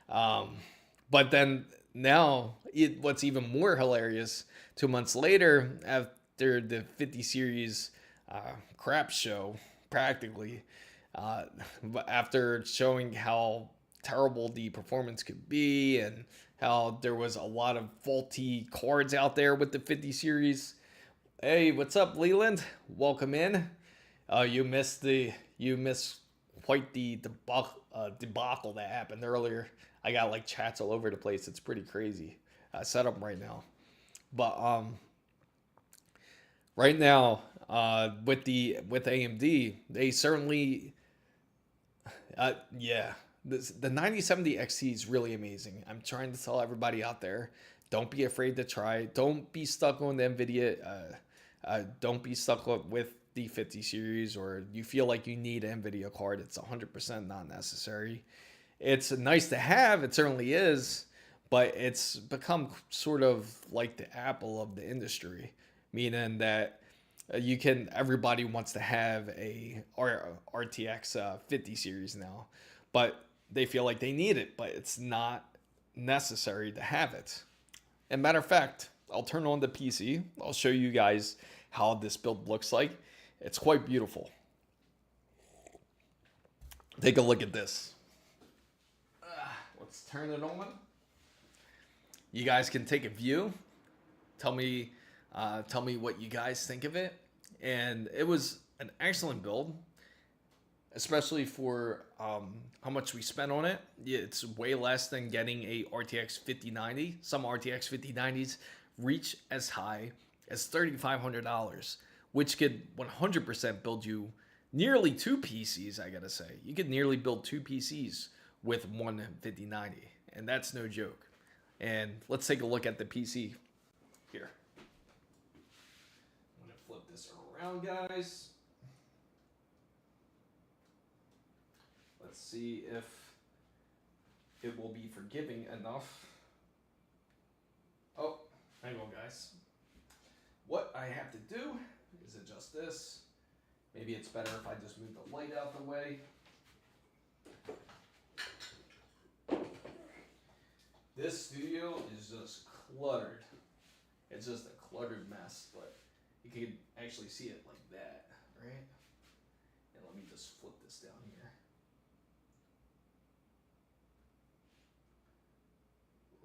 But then now, what's even more hilarious, 2 months later, after the 50 series crap show, practically, after showing how terrible the performance could be and how there was a lot of faulty cards out there with the 50 series. Hey, what's up, Leland? Welcome in. You missed quite the debacle that happened earlier. I got like chats all over the place. It's pretty crazy setup right now. But right now, with AMD, they certainly, the 9070 XT is really amazing. I'm trying to tell everybody out there, don't be afraid to try. Don't be stuck on the NVIDIA. Don't be stuck with the 50 series, or you feel like you need an NVIDIA card. It's 100% not necessary. It's nice to have. It certainly is. but it's become sort of like the Apple of the industry, meaning that everybody wants to have a RTX 50 series now, but they feel like they need it, but it's not necessary to have it. And matter of fact, I'll turn on the PC. I'll show you guys how this build looks like. It's quite beautiful. Take a look at this. Let's turn it on. You guys can take a view. Tell me what you guys think of it. And it was an excellent build, especially for how much we spent on it. Yeah, it's way less than getting a RTX 5090. Some RTX 5090s reach as high as $3,500, which could 100% build you nearly 2 PCs, I gotta say. You could nearly build 2 PCs with one 5090, and that's no joke. And let's take a look at the PC here. I'm gonna flip this around, guys. Let's see if it will be forgiving enough. Oh, hang on, guys. What I have to do is adjust this. Maybe it's better if I just move the light out the way. This studio is just cluttered. It's just a cluttered mess, but you can actually see it like that, right? And let me just flip this down here.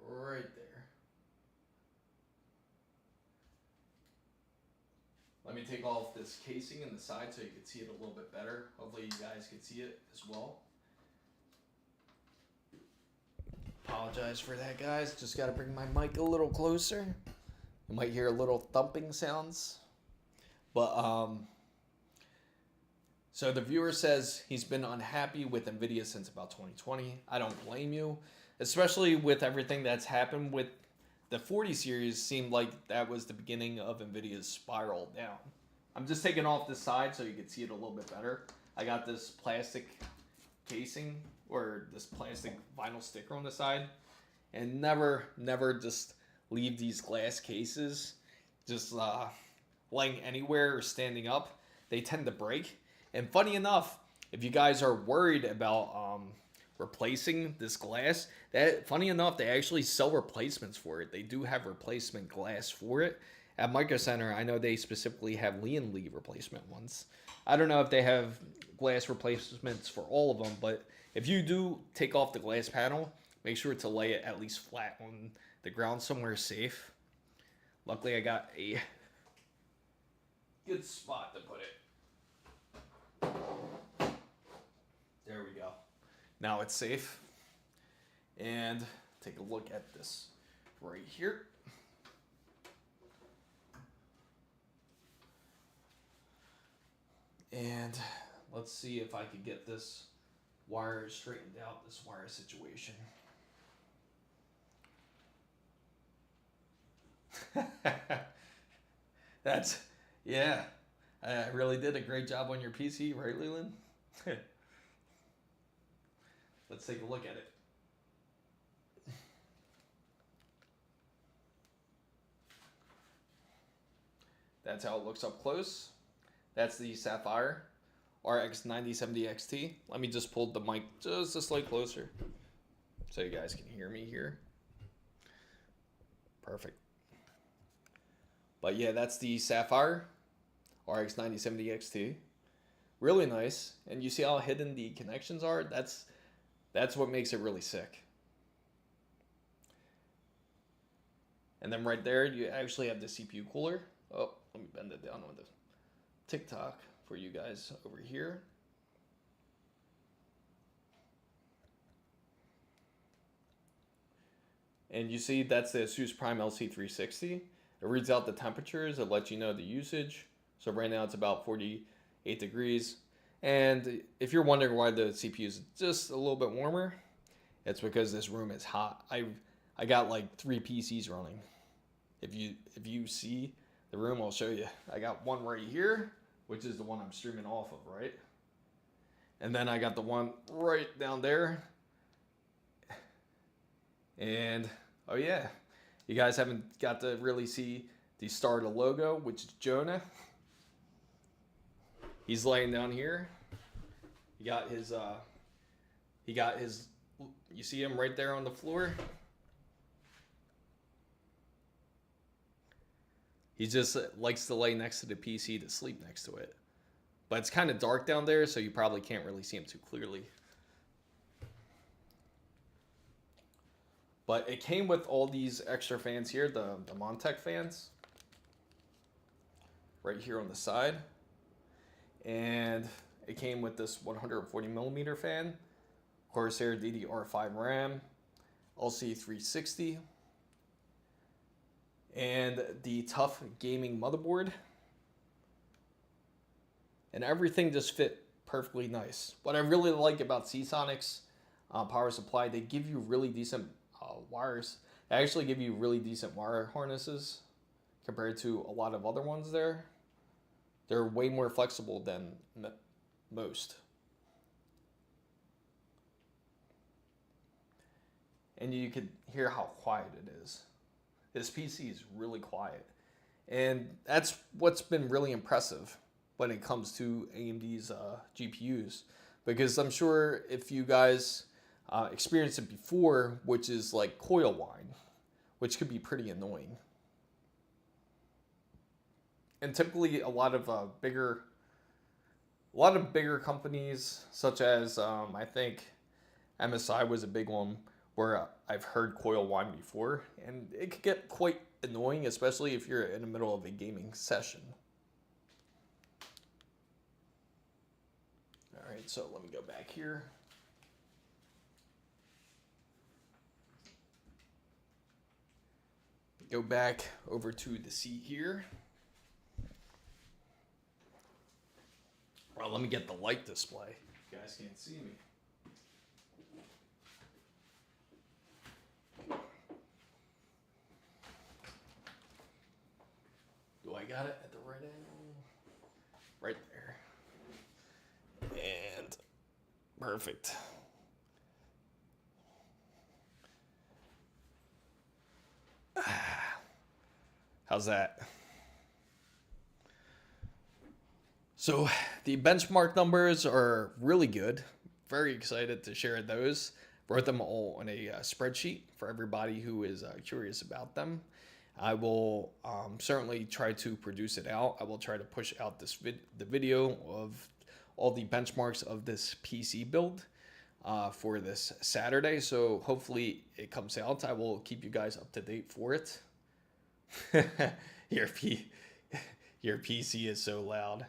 Right there. Let me take off this casing in the side so you can see it a little bit better. Hopefully you guys can see it as well. Apologize for that, guys. Just got to bring my mic a little closer. You might hear a little thumping sounds. But, so the viewer says he's been unhappy with NVIDIA since about 2020. I don't blame you, especially with everything that's happened with the 40 series. Seemed like that was the beginning of NVIDIA's spiral down. I'm just taking off this side so you can see it a little bit better. I got this plastic casing or this plastic vinyl sticker on the side, and never just leave these glass cases just laying anywhere or standing up. They tend to break. And funny enough, if you guys are worried about replacing this glass, funny enough, they actually sell replacements for it. They do have replacement glass for it. At Micro Center, I know they specifically have Lee replacement ones. I don't know if they have glass replacements for all of them, but if you do take off the glass panel, make sure to lay it at least flat on the ground somewhere safe. Luckily, I got a good spot to put it. There we go. Now it's safe. And take a look at this right here. And let's see if I could get this wire straightened out, this wire situation. Yeah, I really did a great job on your PC, right, Leland? Let's take a look at it. That's how it looks up close. That's the Sapphire RX 9070 XT. Let me just pull the mic just a slight closer so you guys can hear me here. Perfect. But yeah, that's the Sapphire RX 9070 XT. Really nice. And you see how hidden the connections are? That's what makes it really sick. And then right there, you actually have the CPU cooler. Oh, let me bend it down with the TikTok for you guys over here. And you see that's the ASUS Prime LC360. It reads out the temperatures. It lets you know the usage. So right now it's about 48 degrees. And if you're wondering why the CPU is just a little bit warmer, it's because this room is hot. I got like 3 PCs running. If you see the room, I'll show you. I got one right here, which is the one I'm streaming off of, right? And then I got the one right down there. And Oh yeah, you guys haven't got to really see the start of the logo, which is Jonah. He's laying down here. He got his you see him right there on the floor? He just likes to lay next to the PC to sleep next to it. But it's kind of dark down there, so you probably can't really see him too clearly. But it came with all these extra fans here, the Montech fans. Right here on the side. And it came with this 140mm fan, Corsair DDR5 RAM, LC360, and the tough gaming motherboard. And everything just fit perfectly nice. What I really like about Seasonic's power supply, they give you really decent wires. They actually give you really decent wire harnesses compared to a lot of other ones there. They're way more flexible than most. And you can hear how quiet it is. This PC is really quiet. And that's what's been really impressive when it comes to AMD's GPUs. Because I'm sure if you guys experienced it before, which is like coil whine, which could be pretty annoying. And typically a lot of bigger companies, such as I think MSI was a big one where I've heard coil whine before, and it could get quite annoying, especially if you're in the middle of a gaming session. All right, so let me go back here. Go back over to the seat here. Well, let me get the light display. You guys can't see me. Do I got it at the right angle? Right there. And perfect. How's that? So the benchmark numbers are really good. Very excited to share those. Wrote them all on a spreadsheet for everybody who is curious about them. I will certainly try to produce it out. I will try to push out the video of all the benchmarks of this PC build for this Saturday. So hopefully it comes out. I will keep you guys up to date for it. Your PC is so loud.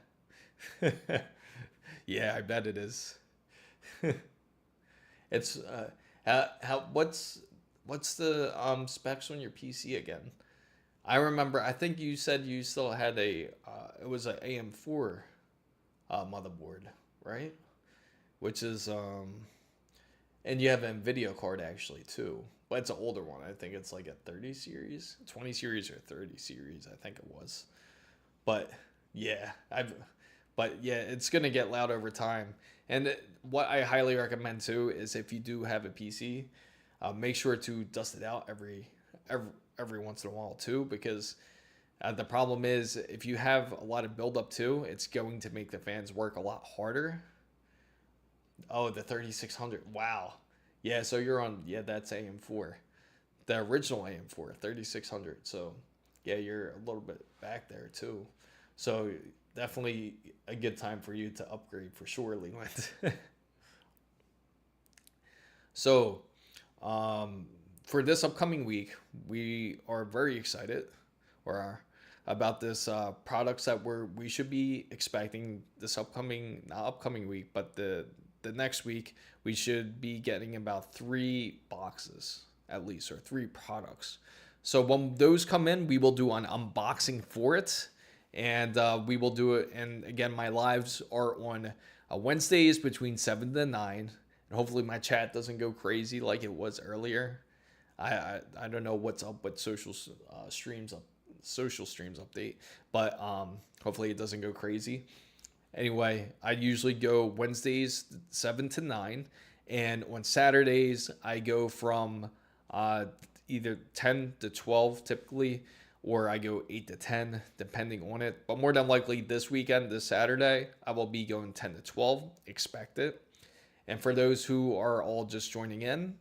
Yeah, I bet it is. It's what's the specs on your PC again? I remember, I think you said you still had it was an AM4 motherboard, right? Which is and you have an NVIDIA card actually too, but it's an older one. I think it's like a 30 series, 20 series or 30 series, I think it was. But yeah, it's gonna get loud over time. And what I highly recommend too is if you do have a PC, make sure to dust it out every once in a while too, because the problem is if you have a lot of buildup too, it's going to make the fans work a lot harder. Oh, the 3600. Wow. Yeah, so you're on, yeah, that's AM4. The original AM4, 3600. So yeah, you're a little bit back there too. So definitely a good time for you to upgrade for sure, Leland. So for this upcoming week, we are very excited about this products that we should be expecting this not upcoming week, but the next week. We should be getting about 3 boxes at least, or 3 products. So when those come in, we will do an unboxing for it. And we will do it. And again, my lives are on Wednesdays between 7 to 9. And hopefully my chat doesn't go crazy like it was earlier. I don't know what's up with social streams update, but hopefully it doesn't go crazy. Anyway, I usually go Wednesdays 7 to 9, and on Saturdays I go from either 10 to 12 typically, or I go 8 to 10 depending on it. But more than likely this weekend, this Saturday, I will be going 10 to 12. Expect it. And for those who are all just joining in,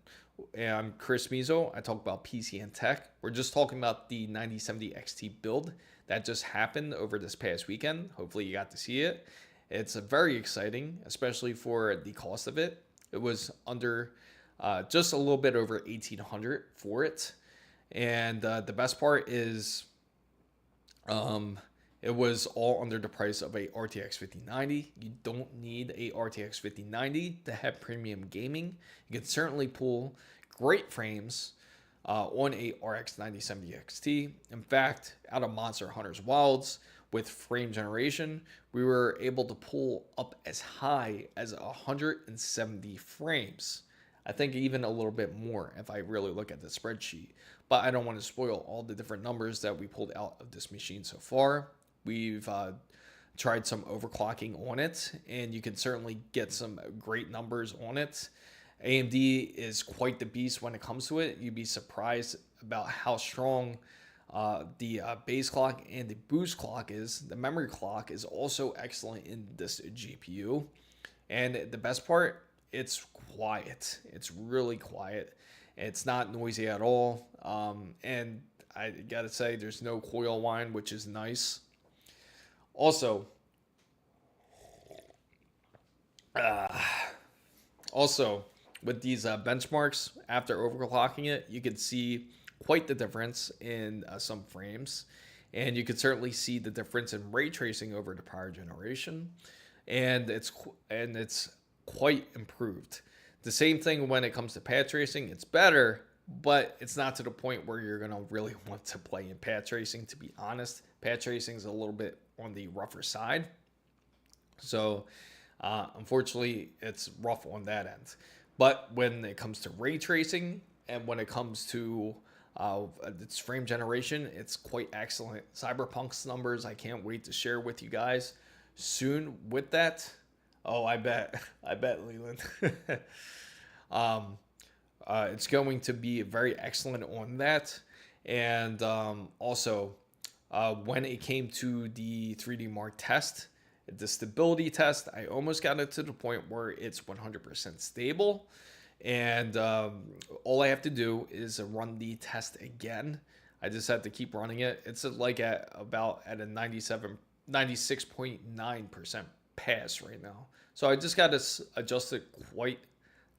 I'm Chris Mizo. I talk about PC and tech. We're just talking about the 9070 XT build that just happened over this past weekend. Hopefully you got to see it. It's very exciting, especially for the cost of it. It was under just a little bit over 1,800 for it. And the best part is it was all under the price of a RTX 5090. You don't need a RTX 5090 to have premium gaming. You can certainly pull great frames on a RX 9070 XT. In fact, out of Monster Hunter's Wilds with frame generation, we were able to pull up as high as 170 frames. I think even a little bit more if I really look at the spreadsheet. But I don't want to spoil all the different numbers that we pulled out of this machine so far. We've tried some overclocking on it, and you can certainly get some great numbers on it. AMD is quite the beast when it comes to it. You'd be surprised about how strong the base clock and the boost clock is. The memory clock is also excellent in this GPU. And the best part, it's quiet. It's really quiet. It's not noisy at all. And I gotta say, there's no coil whine, which is nice. Also, with these benchmarks, after overclocking it, you can see quite the difference in some frames. And you can certainly see the difference in ray tracing over the power generation. And it's quite improved. The same thing when it comes to pad tracing. It's better, but it's not to the point where you're going to really want to play in pad tracing, to be honest. Pad tracing is a little bit on the rougher side. So, unfortunately, it's rough on that end. But when it comes to ray tracing and when it comes to its frame generation, it's quite excellent. Cyberpunk's numbers, I can't wait to share with you guys soon with that. Oh, I bet, Leland. It's going to be very excellent on that. And also, when it came to the 3D Mark test, the stability test, I almost got it to the point where it's 100% stable. And all I have to do is run the test again. I just have to keep running it. It's like at a 96.9% pass right now. So I just got to adjust it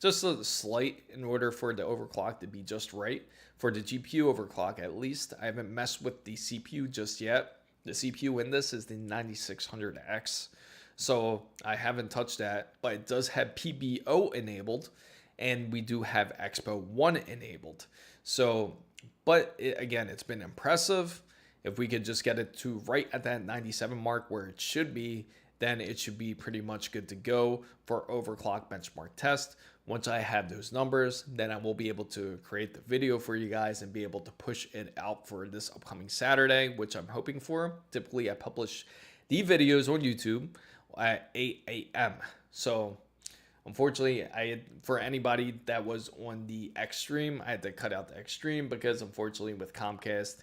just a slight in order for the overclock to be just right. For the GPU overclock, at least, I haven't messed with the CPU just yet. The CPU in this is the 9600X. So I haven't touched that, but it does have PBO enabled, and we do have Expo 1 enabled. So, but again, it's been impressive. If we could just get it to right at that 97 mark where it should be, then it should be pretty much good to go for overclock benchmark test. Once I have those numbers, then I will be able to create the video for you guys and be able to push it out for this upcoming Saturday, which I'm hoping for. Typically, I publish the videos on YouTube at 8 a.m. So, unfortunately, for anybody that was on the X stream, I had to cut out the X stream because, unfortunately, with Comcast,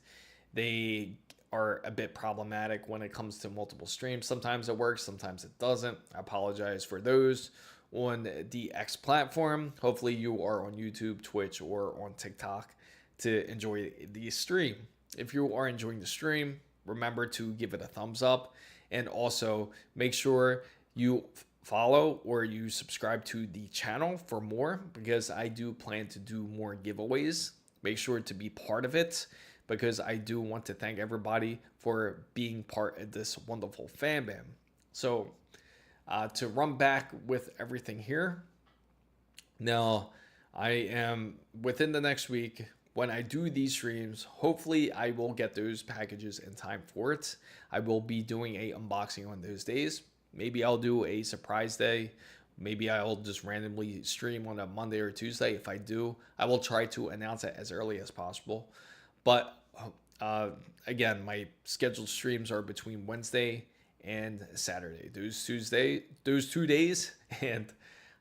they are a bit problematic when it comes to multiple streams. Sometimes it works, sometimes it doesn't. I apologize for those on the X platform. Hopefully you are on YouTube, Twitch, or on TikTok to enjoy the stream. If you are enjoying the stream, remember to give it a thumbs up, and also make sure you follow or you subscribe to the channel for more, because I do plan to do more giveaways. Make sure to be part of it, because I do want to thank everybody for being part of this wonderful fan base. So to run back with everything here, now I am within the next week when I do these streams. Hopefully I will get those packages in time for it. I will be doing a unboxing on those days. Maybe I'll do a surprise day. Maybe I'll just randomly stream on a Monday or Tuesday. If I do, I will try to announce it as early as possible. But again, my scheduled streams are between Wednesday and Saturday. Those 2 days, and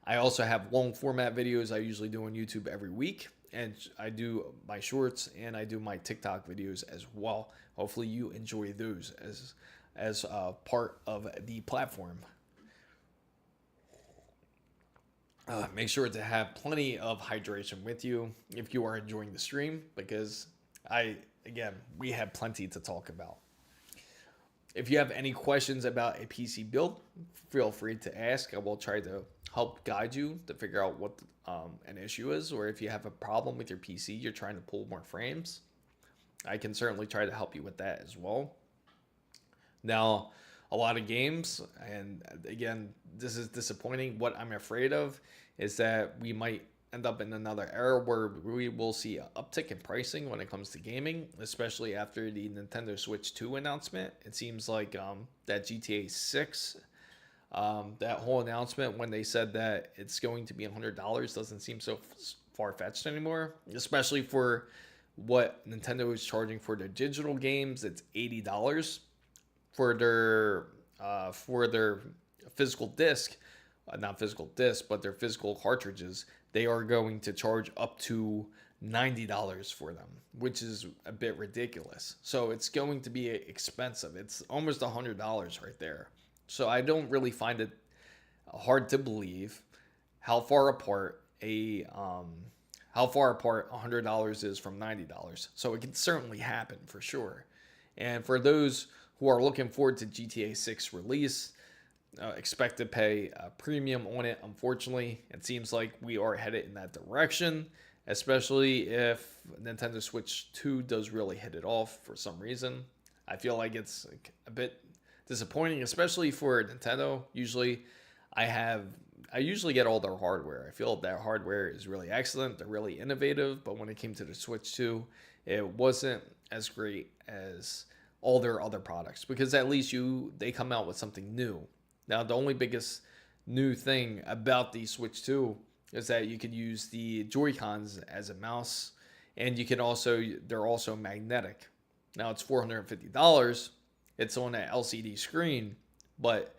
I also have long format videos I usually do on YouTube every week, and I do my shorts and I do my TikTok videos as well. Hopefully you enjoy those as part of the platform. Make sure to have plenty of hydration with you if you are enjoying the stream, because we have plenty to talk about. If you have any questions about a PC build, feel free to ask. I will try to help guide you to figure out what an issue is, or if you have a problem with your PC, you're trying to pull more frames, I can certainly try to help you with that as well. Now, a lot of games, and again, this is disappointing. What I'm afraid of is that we might end up in another era where we will see an uptick in pricing when it comes to gaming, especially after the Nintendo Switch 2 announcement. It seems like that GTA 6, that whole announcement when they said that it's going to be $100 doesn't seem so far-fetched anymore, especially for what Nintendo is charging for their digital games. It's $80 for their physical disc, not physical disc, but their physical cartridges. They are going to charge up to $90 for them, which is a bit ridiculous. So it's going to be expensive. It's almost $100 right there. So I don't really find it hard to believe how far apart $100 is from $90. So it can certainly happen for sure. And for those who are looking forward to GTA 6 release, expect to pay a premium on it. Unfortunately, it seems like we are headed in that direction, especially if Nintendo Switch 2 does really hit it off for some reason. I feel like it's a bit disappointing, especially for Nintendo. I usually get all their hardware. I feel their hardware is really excellent. They're really innovative, but when it came to the Switch 2, it wasn't as great as all their other products, because at least they come out with something new. Now, the only biggest new thing about the Switch 2 is that you can use the Joy-Cons as a mouse, and they're also magnetic. Now, it's $450. It's on an LCD screen, but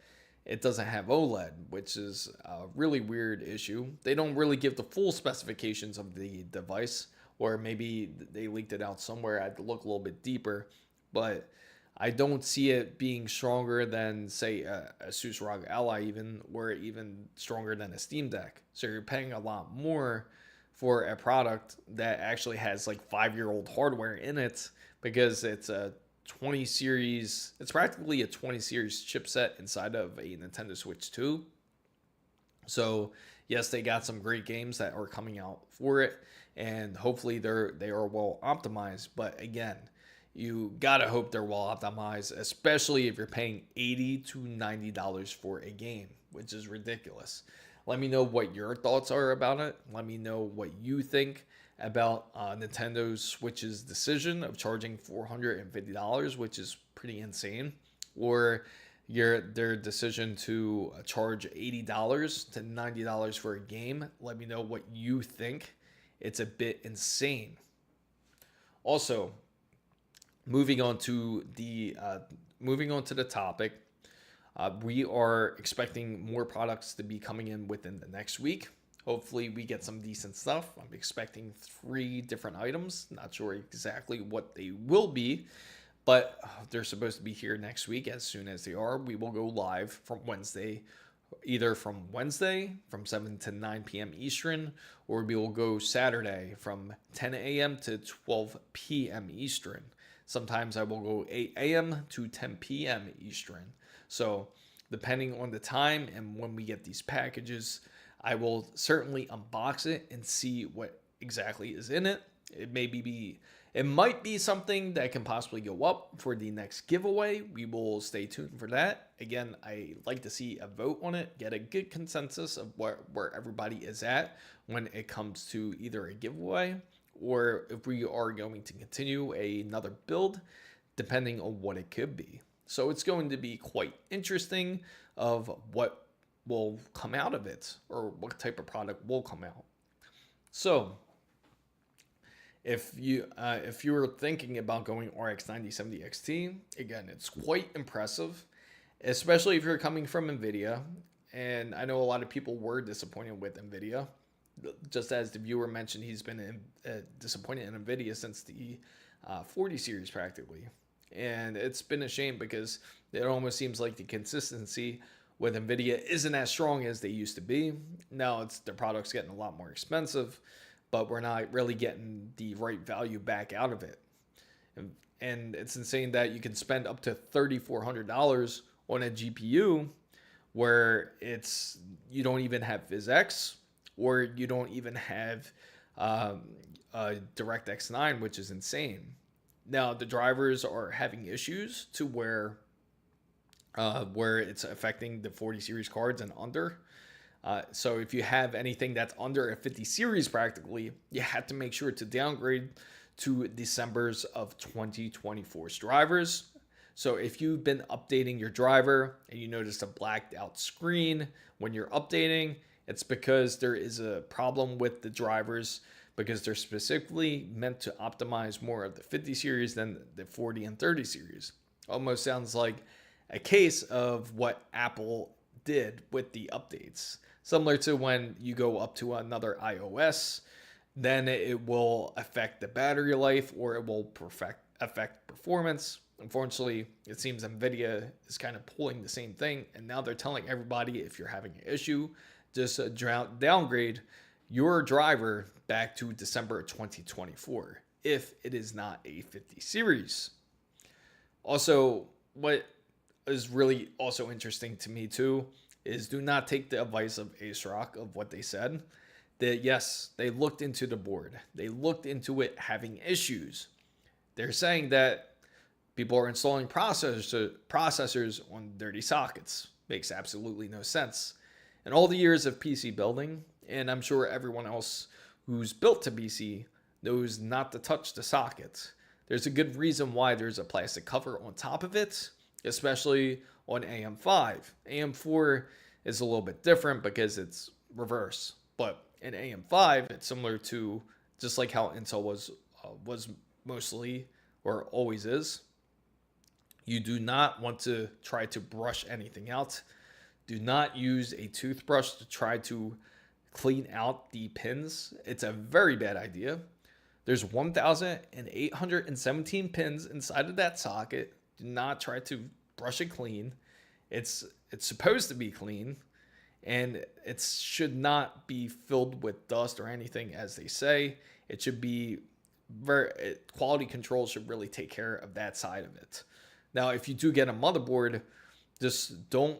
it doesn't have OLED, which is a really weird issue. They don't really give the full specifications of the device, or maybe they leaked it out somewhere. I had to look a little bit deeper, but I don't see it being stronger than, say, a ASUS ROG Ally or even stronger than a Steam Deck. So you're paying a lot more for a product that actually has like 5-year-old hardware in it, because it's a 20 series. It's practically a 20 series chipset inside of a Nintendo Switch 2. So yes, they got some great games that are coming out for it, and hopefully they are well optimized. But again, you gotta hope they're well optimized, especially if you're paying $80 to $90 for a game, which is ridiculous. Let me know what your thoughts are about it. Let me know what you think about Nintendo Switch's decision of charging $450, which is pretty insane, or their decision to charge $80 to $90 for a game. Let me know what you think. It's a bit insane. Also, moving on to the topic, we are expecting more products to be coming in within the next week. Hopefully we get some decent stuff. I'm expecting 3 different items. Not sure exactly what they will be, but they're supposed to be here next week. As soon as they are, we will go live from Wednesday, either from Wednesday from 7 to 9 p.m. Eastern, or we will go Saturday from 10 a.m. to 12 p.m. Eastern. Sometimes I will go 8 a.m. to 10 p.m. Eastern. So depending on the time and when we get these packages, I will certainly unbox it and see what exactly is in it. It might be something that can possibly go up for the next giveaway. We will stay tuned for that. Again, I like to see a vote on it, get a good consensus of where everybody is at when it comes to either a giveaway or if we are going to continue another build, depending on what it could be. So it's going to be quite interesting of what will come out of it, or what type of product will come out. So if you're thinking about going RX 9070 XT, again, it's quite impressive, especially if you're coming from NVIDIA. and I know a lot of people were disappointed with NVIDIA. Just as the viewer mentioned, he's been disappointed in NVIDIA since the 40 series practically. And it's been a shame because it almost seems like the consistency with NVIDIA isn't as strong as they used to be. Now their product's getting a lot more expensive, but we're not really getting the right value back out of it. And it's insane that you can spend up to $3,400 on a GPU where you don't even have PhysX, or you don't even have DirectX 9, which is insane. Now the drivers are having issues to where it's affecting the 40 series cards and under. So if you have anything that's under a 50 series practically, you have to make sure to downgrade to December's of 2024's drivers. So if you've been updating your driver and you notice a blacked out screen when you're updating, it's because there is a problem with the drivers, because they're specifically meant to optimize more of the 50 series than the 40 and 30 series. Almost sounds like a case of what Apple did with the updates. Similar to when you go up to another iOS, then it will affect the battery life, or it will affect performance. Unfortunately, it seems NVIDIA is kind of pulling the same thing, and now they're telling everybody if you're having an issue, just downgrade your driver back to December 2024 if it is not a 50 series. Also, what is really also interesting to me too is do not take the advice of ASRock of what they said. That yes, they looked into the board. They looked into it having issues. They're saying that people are installing processors on dirty sockets. Makes absolutely no sense. In all the years of PC building, and I'm sure everyone else who's built to PC knows not to touch the socket. There's a good reason why there's a plastic cover on top of it, especially on AM5. AM4 is a little bit different because it's reverse, but in AM5, it's similar to just like how Intel was mostly or always is. You do not want to try to brush anything out. Do not use a toothbrush to try to clean out the pins. It's a very bad idea. There's 1,817 pins inside of that socket. Do not try to brush it clean. It's supposed to be clean, and it should not be filled with dust or anything, as they say. It should be quality control should really take care of that side of it. Now, if you do get a motherboard, just do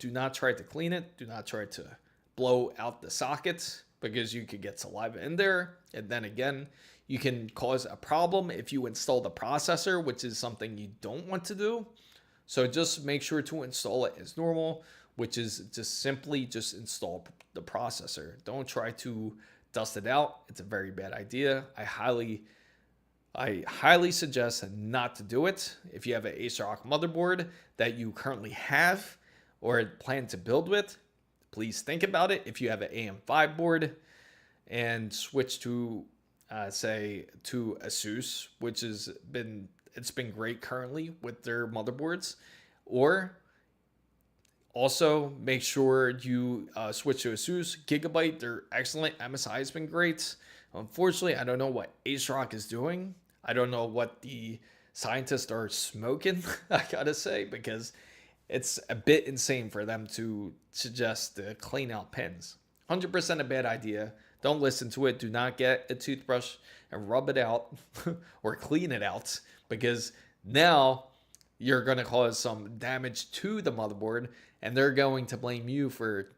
not try to clean it. Do not try to blow out the sockets, because you could get saliva in there. And then again, you can cause a problem if you install the processor, which is something you don't want to do. So just make sure to install it as normal, which is just simply install the processor. Don't try to dust it out. It's a very bad idea. I highly suggest not to do it. If you have an ASRock motherboard that you currently have or plan to build with, please think about it. If you have an AM5 board, and switch to to ASUS, which it's been great currently with their motherboards, or also make sure you switch to ASUS. Gigabyte, they're excellent. MSI has been great. Unfortunately, I don't know what ASRock is doing. I don't know what the scientists are smoking, I gotta say, because it's a bit insane for them to suggest to clean out pins. 100% a bad idea. Don't listen to it. Do not get a toothbrush and rub it out or clean it out, because now you're going to cause some damage to the motherboard, and they're going to blame you for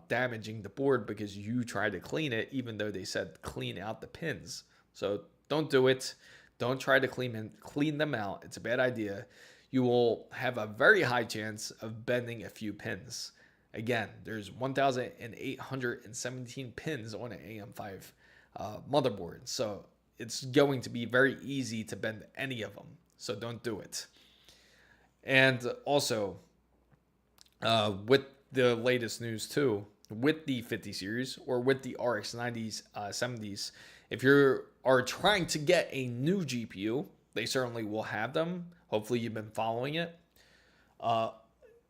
damaging the board because you tried to clean it, even though they said clean out the pins. So don't do it. Don't try to clean them out. It's a bad idea. You will have a very high chance of bending a few pins. Again, there's 1,817 pins on an AM5 motherboard. So it's going to be very easy to bend any of them. So don't do it. And also, with the latest news too, with the 50 series or with the RX 90s, 70s, if you are trying to get a new GPU, they certainly will have them. Hopefully you've been following it.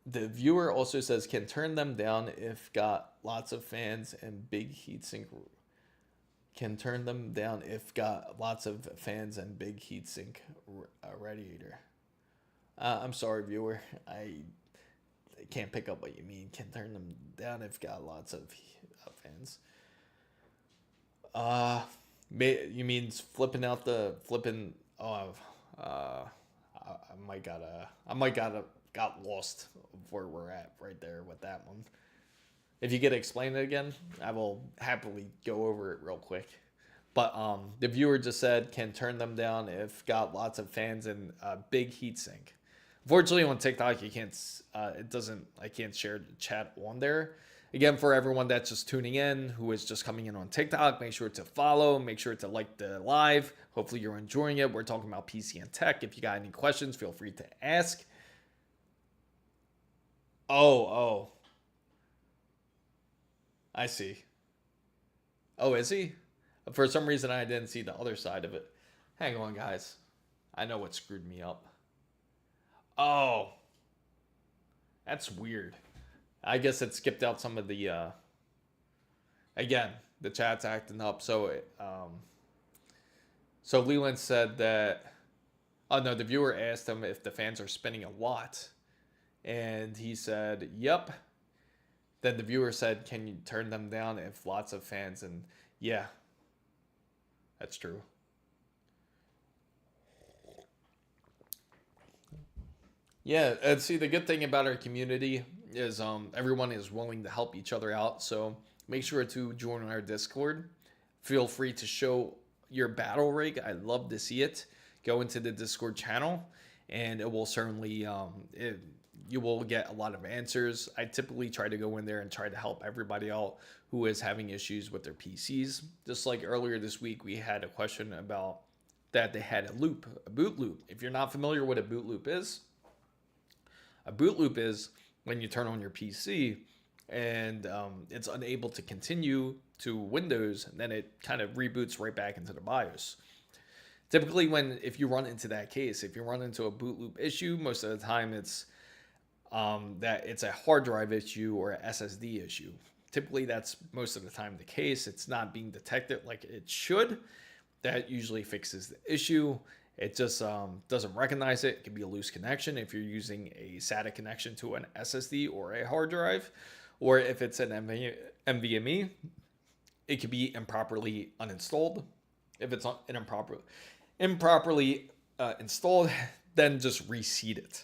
The viewer also says, can turn them down if got lots of fans and big heatsink. Can turn them down if got lots of fans and big heatsink radiator. I'm sorry, viewer. I can't pick up what you mean. Can turn them down if got lots of fans. You mean flipping out the flipping? Oh, I might got lost of where we're at right there with that one. If you could explain it again, I will happily go over it real quick. But the viewer just said, can turn them down if got lots of fans and big heatsink. Unfortunately, on TikTok, you can't. I can't share the chat on there. Again, for everyone that's just tuning in, who is just coming in on TikTok, make sure to follow, make sure to like the live. Hopefully you're enjoying it. We're talking about PC and tech. If you got any questions, feel free to ask. Oh. I see. Oh, is he? For some reason, I didn't see the other side of it. Hang on, guys. I know what screwed me up. Oh. That's weird. I guess it skipped out some of the, again, the chat's acting up. So Leland said that, oh no, the viewer asked him if the fans are spinning a lot. And he said, yep. Then the viewer said, can you turn them down if lots of fans? And yeah, that's true. Yeah, and see, the good thing about our community is everyone is willing to help each other out. So make sure to join our Discord. Feel free to show your battle rig. I'd love to see it. Go into the Discord channel, and it will certainly you will get a lot of answers. I typically try to go in there and try to help everybody out who is having issues with their PCs. Just like earlier this week, we had a question about that they had a boot loop. If you're not familiar with a boot loop is, a boot loop is when you turn on your PC and it's unable to continue to Windows, and then it kind of reboots right back into the BIOS. Typically, if you run into that case, if you run into a boot loop issue, most of the time it's that it's a hard drive issue or an SSD issue. Typically, that's most of the time the case. It's not being detected like it should. That usually fixes the issue. It just doesn't recognize it. It could be a loose connection if you're using a SATA connection to an SSD or a hard drive, or if it's an NVMe, it could be improperly uninstalled. If it's improperly installed, then just reseat it.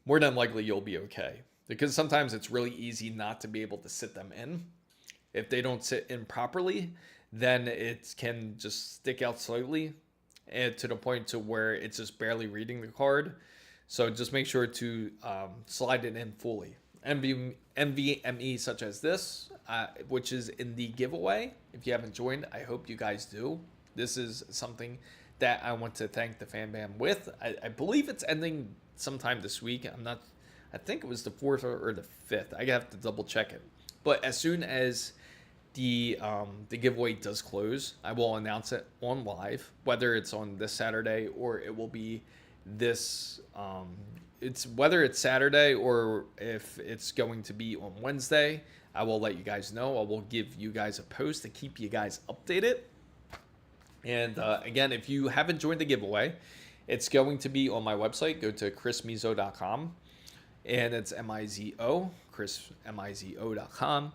More than likely, you'll be okay. Because sometimes it's really easy not to be able to sit them in. If they don't sit in properly, then it can just stick out slightly, and to the point to where it's just barely reading the card. So just make sure to slide it in fully. NVMe such as this, which is in the giveaway. If you haven't joined, I hope you guys do. This is something that I want to thank the fan bam with. I believe it's ending sometime this week. I think it was the 4th or the 5th. I have to double check it. But as soon as the giveaway does close, I will announce it on live, whether it's on this Saturday or it will be this whether it's Saturday or if it's going to be on Wednesday. I will let you guys know. I will give you guys a post to keep you guys updated. And again, if you haven't joined the giveaway, it's going to be on my website. Go to chrismizo.com, and it's M-I-Z-O, chrismizo.com.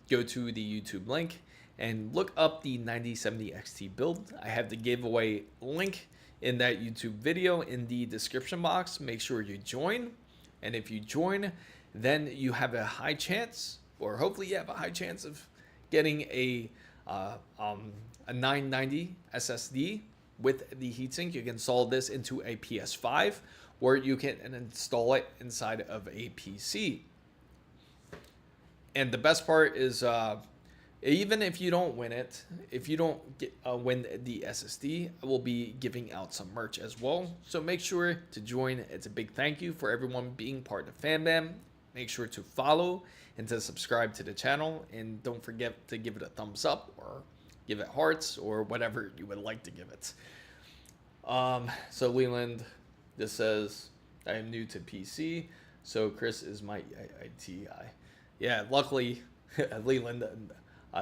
Go to the YouTube link and look up the 9070 XT build. I have the giveaway link in that YouTube video in the description box. Make sure you join. And if you join, then you have a high chance, or hopefully you have a high chance of getting a 990 SSD with the heatsink. You can install this into a PS5, or you can install it inside of a PC. And the best part is, even if you don't win it, if you don't win the SSD, I will be giving out some merch as well. So make sure to join. It's a big thank you for everyone being part of FanBam. Make sure to follow and to subscribe to the channel. And don't forget to give it a thumbs up or give it hearts or whatever you would like to give it. So Leland, this says, I am new to PC. So Chris is my IT guy. Yeah, luckily Leland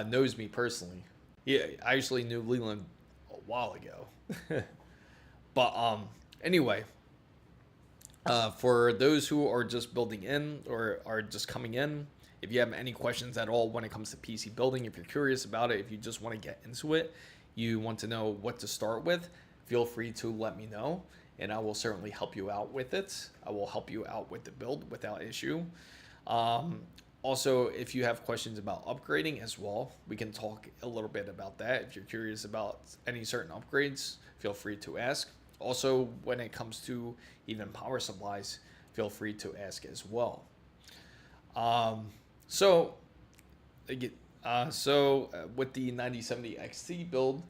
knows me personally. Yeah, I actually knew Leland a while ago. But anyway, for those who are just building in or are just coming in, if you have any questions at all when it comes to PC building, if you're curious about it, if you just want to get into it, you want to know what to start with, feel free to let me know, and I will certainly help you out with it. I will help you out with the build without issue. Also, if you have questions about upgrading as well, we can talk a little bit about that. If you're curious about any certain upgrades, feel free to ask. Also, when it comes to even power supplies, feel free to ask as well. So with the 9070 XT build,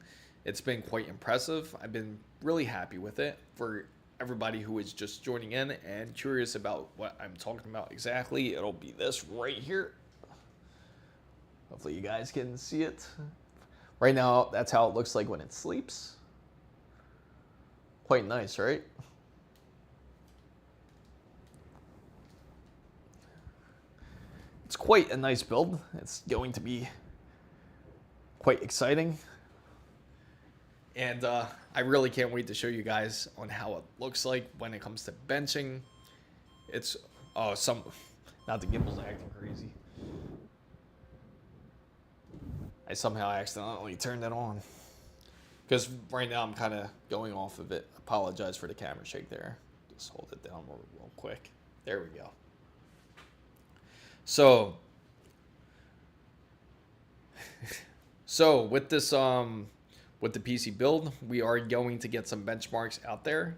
it's been quite impressive. I've been really happy with it. For everybody who is just joining in and curious about what I'm talking about exactly, it'll be this right here. Hopefully you guys can see it. Right now, that's how it looks like when it sleeps. Quite nice, right? It's quite a nice build. It's going to be quite exciting. And I really can't wait to show you guys on how it looks like when it comes to benching. It's, not the gimbal's acting crazy. I somehow accidentally turned it on. Because right now I'm kind of going off of it. Apologize for the camera shake there. Just hold it down real quick. There we go. So with this with the PC build, we are going to get some benchmarks out there,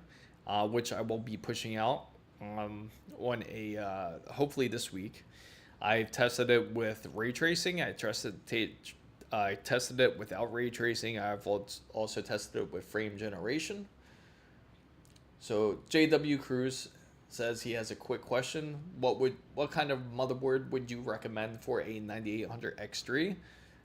which I will be pushing out on a hopefully this week. I've tested it with ray tracing. I tested it without ray tracing. I've also tested it with frame generation. So JW Cruz says he has a quick question. What kind of motherboard would you recommend for a 9800 X3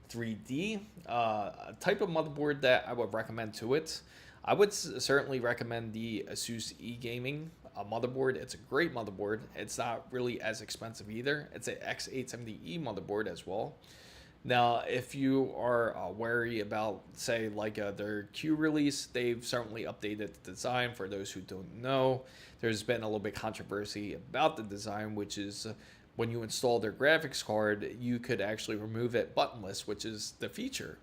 3D? A type of motherboard that I would recommend to it, I would certainly recommend the ASUS eGaming motherboard. It's a great motherboard. It's not really as expensive either. It's an X870E motherboard as well. Now, if you are wary about, say, like their Q release, they've certainly updated the design. For those who don't know, there's been a little bit controversy about the design, which is when you install their graphics card, you could actually remove it buttonless, which is the feature.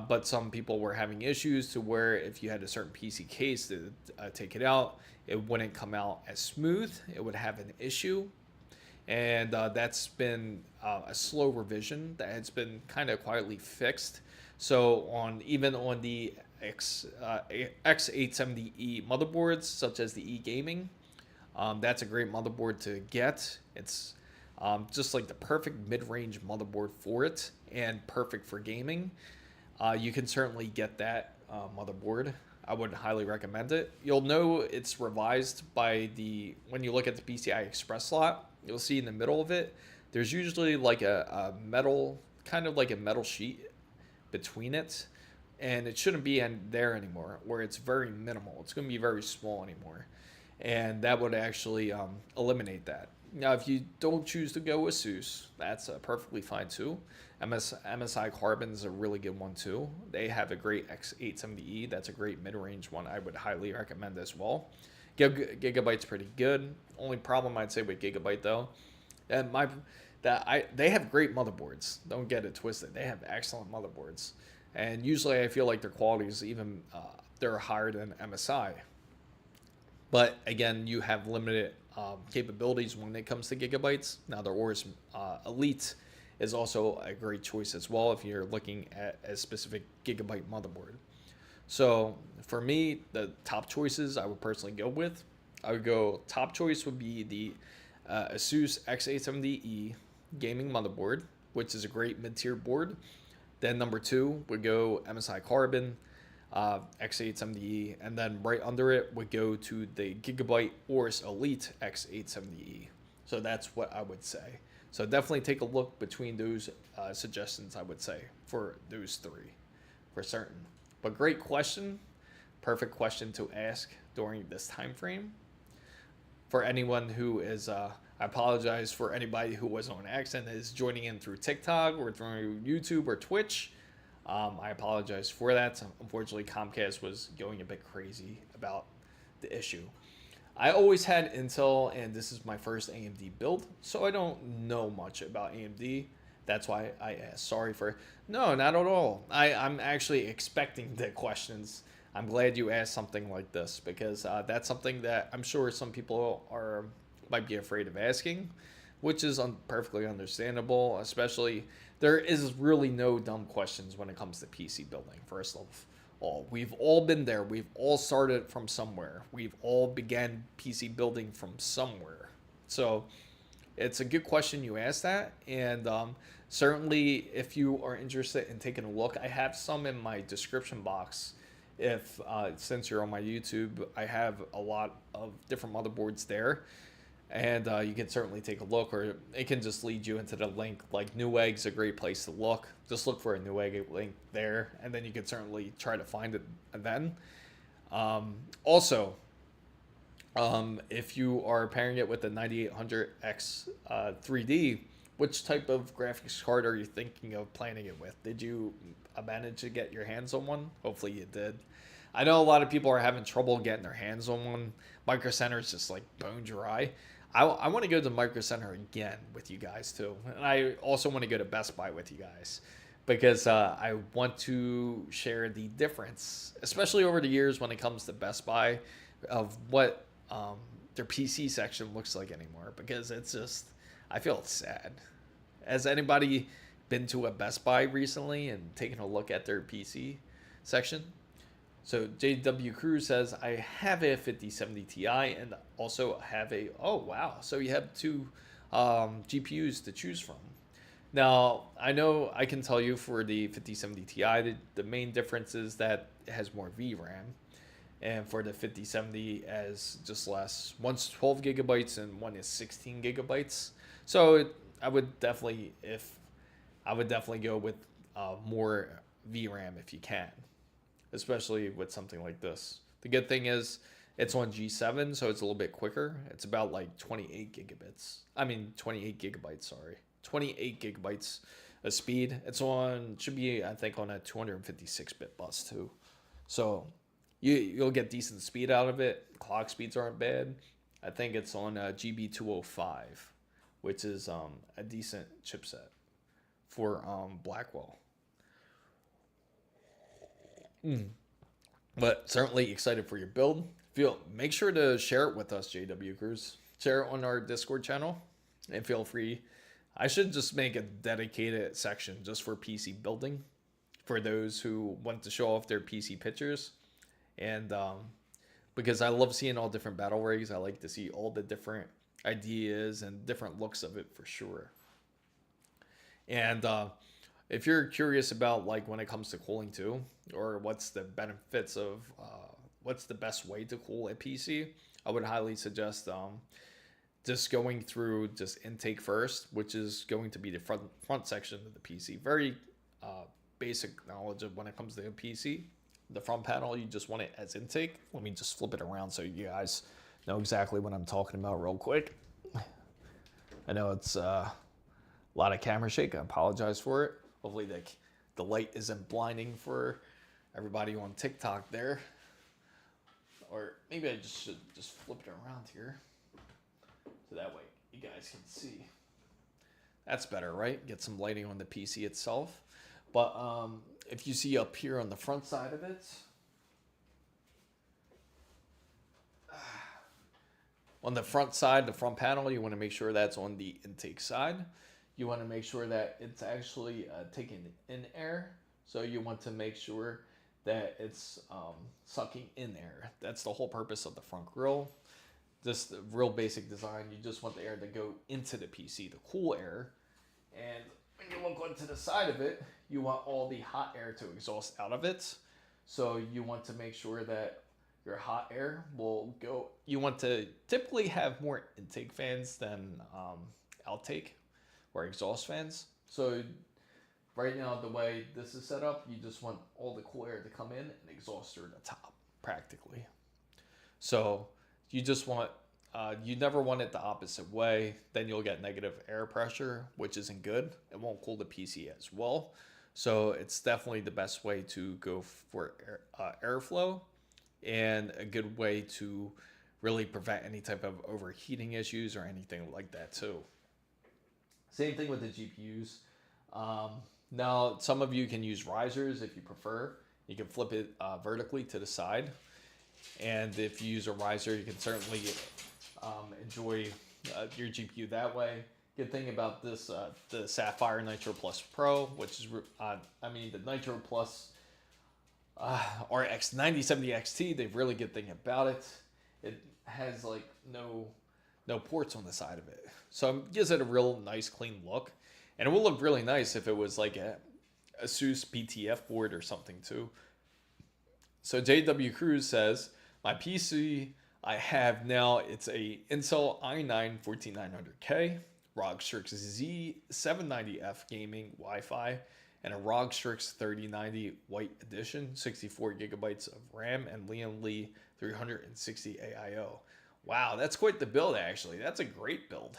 But some people were having issues to where if you had a certain PC case to take it out, it wouldn't come out as smooth. It would have an issue. And that's been a slow revision that has been kind of quietly fixed. So even on the X870E motherboards, such as the eGaming, that's a great motherboard to get. It's just like the perfect mid-range motherboard for it and perfect for gaming. You can certainly get that motherboard. I would highly recommend it. You'll know it's revised by when you look at the PCI Express slot. You'll see in the middle of it, there's usually like a metal, kind of like a metal sheet between it, and it shouldn't be in there anymore, where it's very minimal. It's going to be very small anymore, and that would actually eliminate that. Now, if you don't choose to go with ASUS, that's perfectly fine too. MSI Carbon is a really good one too. They have a great X870E. That's a great mid-range one. I would highly recommend as well. Gigabyte's pretty good. Only problem I'd say with Gigabyte though, and they have great motherboards. Don't get it twisted. They have excellent motherboards, and usually I feel like their quality is even they're higher than MSI. But again, you have limited capabilities when it comes to gigabytes. Now, their AORUS Elite is also a great choice as well if you're looking at a specific gigabyte motherboard. So for me, the top choices I would personally go with, top choice would be the ASUS X870E gaming motherboard, which is a great mid-tier board. Then number 2 would go MSI Carbon, X870E, and then right under it would go to the Gigabyte AORUS Elite X870E. So that's what I would say. So definitely take a look between those suggestions, I would say, for those 3 for certain. But great question, perfect question to ask during this time frame. for anyone who is, I apologize for anybody who was on accident is joining in through TikTok or through YouTube or Twitch. I apologize for that. Unfortunately, Comcast was going a bit crazy about the issue. I always had Intel, and this is my first AMD build, so I don't know much about AMD. That's why I asked. Sorry for... No, not at all. I'm actually expecting the questions. I'm glad you asked something like this, because that's something that I'm sure some people might be afraid of asking, which is perfectly understandable. Especially, there is really no dumb questions when it comes to PC building, first of all. We've all been there. We've all started from somewhere. We've all began PC building from somewhere. So it's a good question you asked that. And certainly, if you are interested in taking a look, I have some in my description box. If since you're on my YouTube, I have a lot of different motherboards there. And you can certainly take a look, or it can just lead you into the link. Like Newegg's a great place to look. Just look for a Newegg link there, and then you can certainly try to find it then. Also, if you are pairing it with the 9800X 3D, which type of graphics card are you thinking of planning it with? Did you manage to get your hands on one? Hopefully you did. I know a lot of people are having trouble getting their hands on one. Micro Center is just like bone dry. I want to go to Micro Center again with you guys too. And I also want to go to Best Buy with you guys, because I want to share the difference, especially over the years when it comes to Best Buy, of what their PC section looks like anymore, because it's just, I feel it's sad. Has anybody been to a Best Buy recently and taken a look at their PC section? So JW Cruz says, I have a 5070 Ti and also have a, oh wow, so you have two GPUs to choose from. Now, I know I can tell you for the 5070 Ti, the main difference is that it has more VRAM. And for the 5070 as just less, one's 12 gigabytes and one is 16 gigabytes. So I would definitely go with more VRAM if you can, especially with something like this. The good thing is it's on G7, so it's a little bit quicker. It's about like 28 gigabytes, sorry. 28 gigabytes of speed. It's on, should be, I think, on a 256-bit bus too. So you'll get decent speed out of it. Clock speeds aren't bad. I think it's on a GB205, which is a decent chipset for Blackwell. But certainly excited for your build. Make sure to share it with us, JW Cruz. Share it on our Discord channel, and feel free. I should just make a dedicated section just for PC building, for those who want to show off their PC pictures. And because I love seeing all different battle rigs, I like to see all the different ideas and different looks of it for sure. And if you're curious about, like, when it comes to cooling too, or what's the benefits of what's the best way to cool a PC, I would highly suggest just going through just intake first, which is going to be the front section of the PC. Very basic knowledge of when it comes to a PC. The front panel, you just want it as intake. Let me just flip it around so you guys know exactly what I'm talking about real quick. I know it's a lot of camera shake. I apologize for it. Hopefully the light isn't blinding for everybody on TikTok there. Or maybe I just should just flip it around here, so that way you guys can see. That's better, right? Get some lighting on the PC itself. But if you see up here on the front side of it, on the front side, the front panel, you want to make sure that's on the intake side. You want to make sure that it's actually taking in air. So you want to make sure that it's sucking in air. That's the whole purpose of the front grille. Just the real basic design. You just want the air to go into the PC, the cool air. And when you look onto the side of it, you want all the hot air to exhaust out of it. So you want to make sure that your hot air will go. You want to typically have more intake fans than outtake or exhaust fans. So right now, the way this is set up, you just want all the cool air to come in and exhaust through the top, practically. So you just want You never want it the opposite way. Then you'll get negative air pressure, which isn't good. It won't cool the PC as well. So it's definitely the best way to go for airflow, and a good way to really prevent any type of overheating issues or anything like that too. Same thing with the GPUs. Now, some of you can use risers if you prefer. You can flip it vertically to the side. And if you use a riser, you can certainly enjoy your GPU that way. Good thing about this, the Sapphire Nitro Plus Pro, which is, the Nitro Plus RX 9070 XT, the really good thing about it, it has like no ports on the side of it. So it gives it a real nice clean look. And it will look really nice if it was like a ASUS PTF board or something too. So JW Cruz says, my PC I have now, it's a Intel i9-14900K, ROG Strix Z790F gaming Wi-Fi, and a ROG Strix 3090 White Edition, 64 gigabytes of RAM, and Liam Lee 360 AIO. Wow, that's quite the build actually. That's a great build.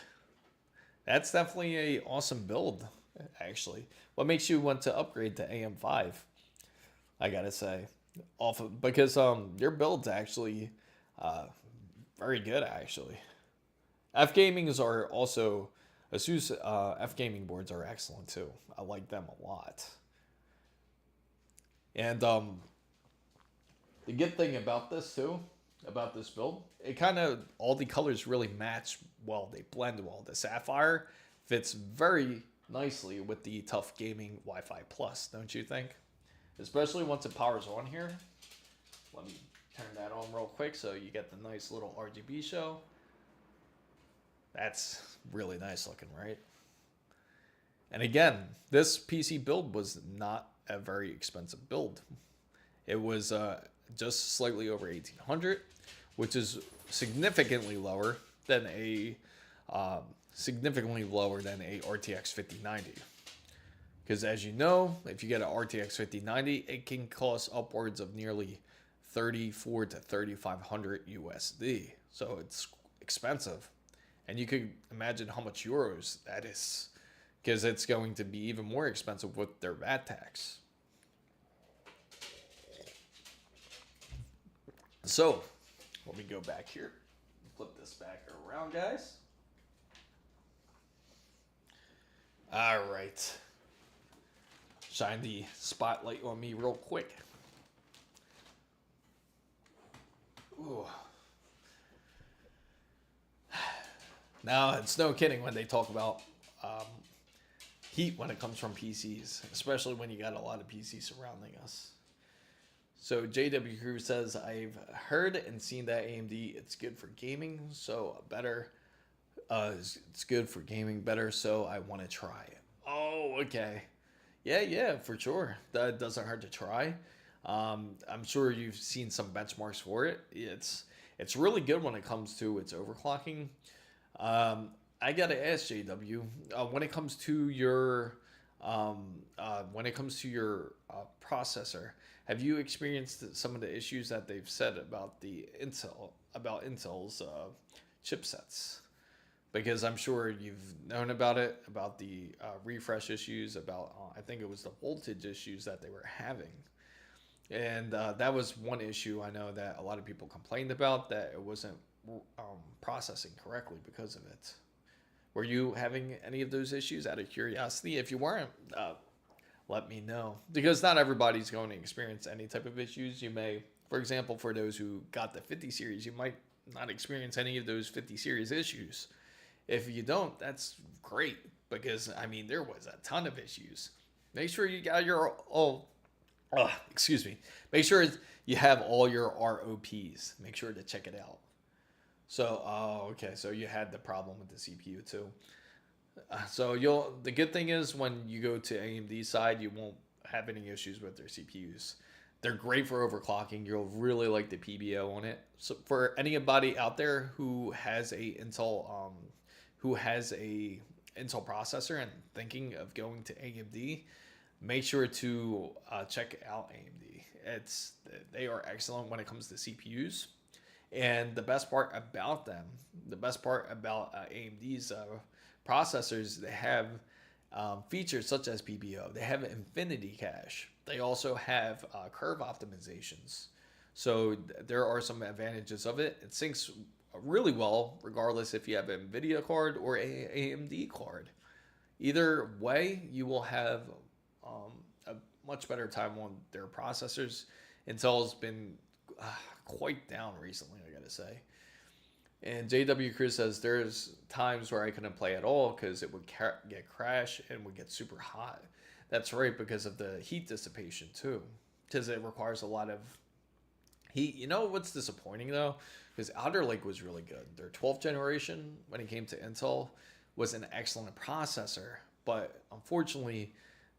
That's definitely a awesome build actually. What makes you want to upgrade to AM5? I gotta say, because your build's actually very good actually. F gamings are also, ASUS F gaming boards are excellent too. I like them a lot. And the good thing about this too, about this build, it kind of, all the colors really match well. They blend well. The Sapphire fits very nicely with the Tough Gaming Wi-Fi Plus, don't you think? Especially once it powers on here. Let me turn that on real quick so you get the nice little RGB show. That's really nice looking, right? And again, this PC build was not a very expensive build. It was just slightly over 1,800, which is significantly lower than a RTX 5090. Because as you know, if you get an RTX 5090, it can cost upwards of nearly 3,400 to 3,500 USD. So it's expensive. And you could imagine how much euros that is, because it's going to be even more expensive with their VAT tax. So let me go back here, flip this back around, guys. All right. Shine the spotlight on me real quick. Ooh. Now, it's no kidding when they talk about heat when it comes from PCs, especially when you got a lot of PCs surrounding us. So JW Crew says, I've heard and seen that AMD, it's good for gaming, so better. It's good for gaming better, so I want to try it. Oh, okay. Yeah, for sure. That doesn't hurt to try. I'm sure you've seen some benchmarks for it. It's really good when it comes to its overclocking. I gotta ask JW, when it comes to your processor, have you experienced some of the issues that they've said about Intel's chipsets? Because I'm sure you've known about it, about the refresh issues, about I think it was the voltage issues that they were having. And that was one issue I know that a lot of people complained about, that it wasn't processing correctly because of it. Were you having any of those issues out of curiosity? If you weren't, let me know. Because not everybody's going to experience any type of issues. You may, for example, for those who got the 50 series, you might not experience any of those 50 series issues. If you don't, that's great, because I mean, there was a ton of issues. Make sure you got your make sure you have all your ROPs. Make sure to check it out. So, okay, so you had the problem with the CPU too. So the good thing is when you go to AMD side, you won't have any issues with their CPUs. They're great for overclocking. You'll really like the PBO on it. So for anybody out there who has a Intel processor and thinking of going to AMD, make sure to check out AMD. They are excellent when it comes to CPUs. And the best part about them, the best part about AMD's processors, they have features such as PBO. They have infinity cache. They also have curve optimizations. So there are some advantages of it. It syncs really well, regardless if you have an NVIDIA card or a AMD card. Either way, you will have a much better time on their processors. Intel's been quite down recently, I gotta say. And JW Cruz says there's times where I couldn't play at all because it would get crash and would get super hot. That's right, because of the heat dissipation too, because it requires a lot of heat. You know what's disappointing though? Because Alder Lake was really good. Their 12th generation, when it came to Intel, was an excellent processor, but unfortunately,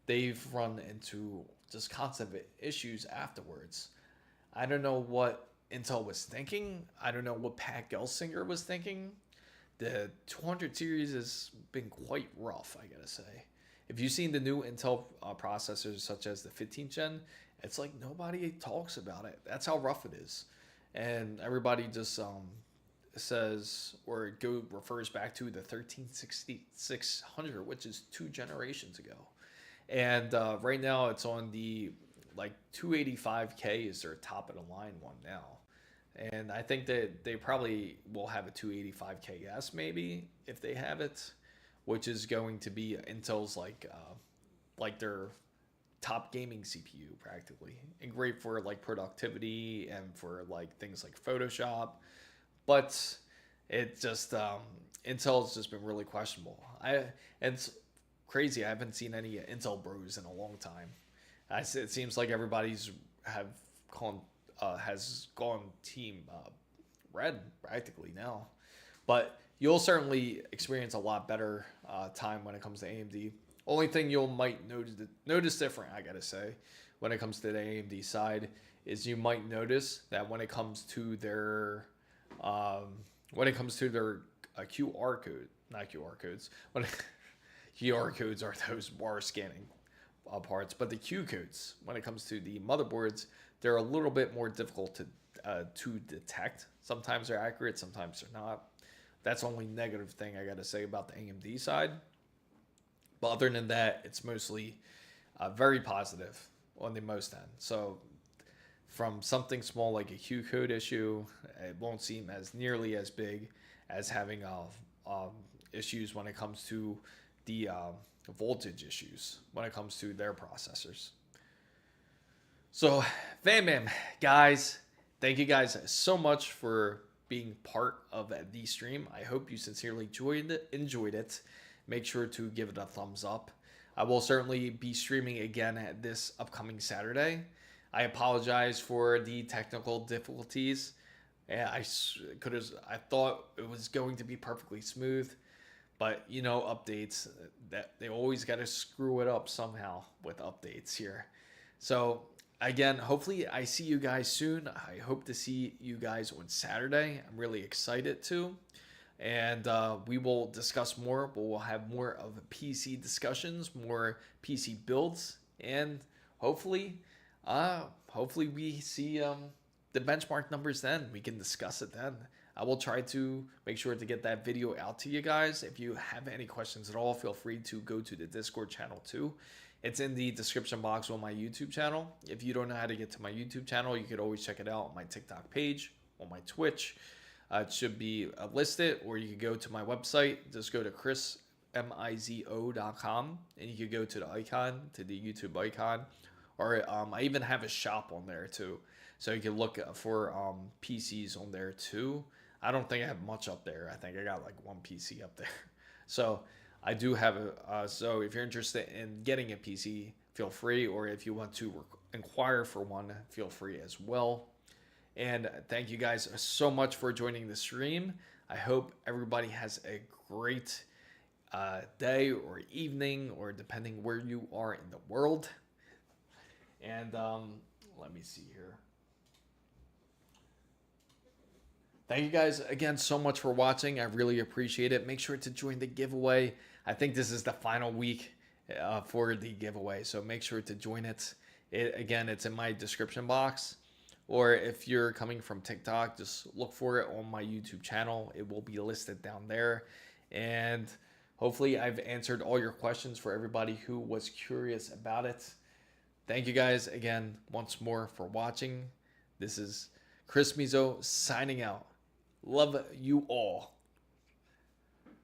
they've run into just constant issues afterwards. I don't know what Intel was thinking. I don't know what Pat Gelsinger was thinking. The 200 series has been quite rough, I gotta say. If you've seen the new Intel processors, such as the 15th gen, it's like nobody talks about it. That's how rough it is. And everybody just says or refers back to the 13600, which is 2 generations ago. And right now it's on the 285K is their top of the line one now. And I think that they probably will have a 285KS maybe if they have it, which is going to be Intel's like their top gaming CPU practically, and great for productivity and for things like Photoshop. But it just Intel's just been really questionable. And it's crazy. I haven't seen any Intel bros in a long time. It seems like everybody's has gone team red practically now. But you'll certainly experience a lot better time when it comes to AMD. Only thing you might notice different, I gotta say, when it comes to the AMD side, is you might notice that when it comes to their QR code, not QR codes, QR codes are those bar scanning parts, but the Q codes, when it comes to the motherboards, they're a little bit more difficult to detect. Sometimes they're accurate, sometimes they're not. That's the only negative thing I gotta say about the AMD side. But other than that, it's mostly very positive on the most end. So from something small like a Q code issue, it won't seem as nearly as big as having issues when it comes to the voltage issues when it comes to their processors. So, fam, guys, thank you guys so much for being part of the stream. I hope you sincerely enjoyed it. Make sure to give it a thumbs up. I will certainly be streaming again this upcoming Saturday. I apologize for the technical difficulties. I thought it was going to be perfectly smooth, but updates, that they always got to screw it up somehow with updates here. So again, hopefully I see you guys soon. I hope to see you guys on Saturday. I'm really excited too. And we will discuss more, but we'll have more of PC discussions, more PC builds, and hopefully we see the benchmark numbers then. We can discuss it then. I will try to make sure to get that video out to you guys. If you have any questions at all, feel free to go to the Discord channel too. It's in the description box on my YouTube channel. If you don't know how to get to my YouTube channel, you could always check it out on my TikTok page, on my Twitch. It should be listed, or you could go to my website. Just go to chrismizo.com, and you could go to the icon, to the YouTube icon. Or I even have a shop on there too. So you can look for PCs on there too. I don't think I have much up there. I think I got one PC up there. So I do have so if you're interested in getting a PC, feel free. Or if you want to inquire for one, feel free as well. And thank you guys so much for joining the stream. I hope everybody has a great day or evening, or depending where you are in the world. And let me see here. Thank you guys again so much for watching. I really appreciate it. Make sure to join the giveaway. I think this is the final week for the giveaway, so make sure to join it. Again, it's in my description box. Or if you're coming from TikTok, just look for it on my YouTube channel. It will be listed down there. And hopefully I've answered all your questions for everybody who was curious about it. Thank you guys again once more for watching. This is Chris Mizo signing out. Love you all.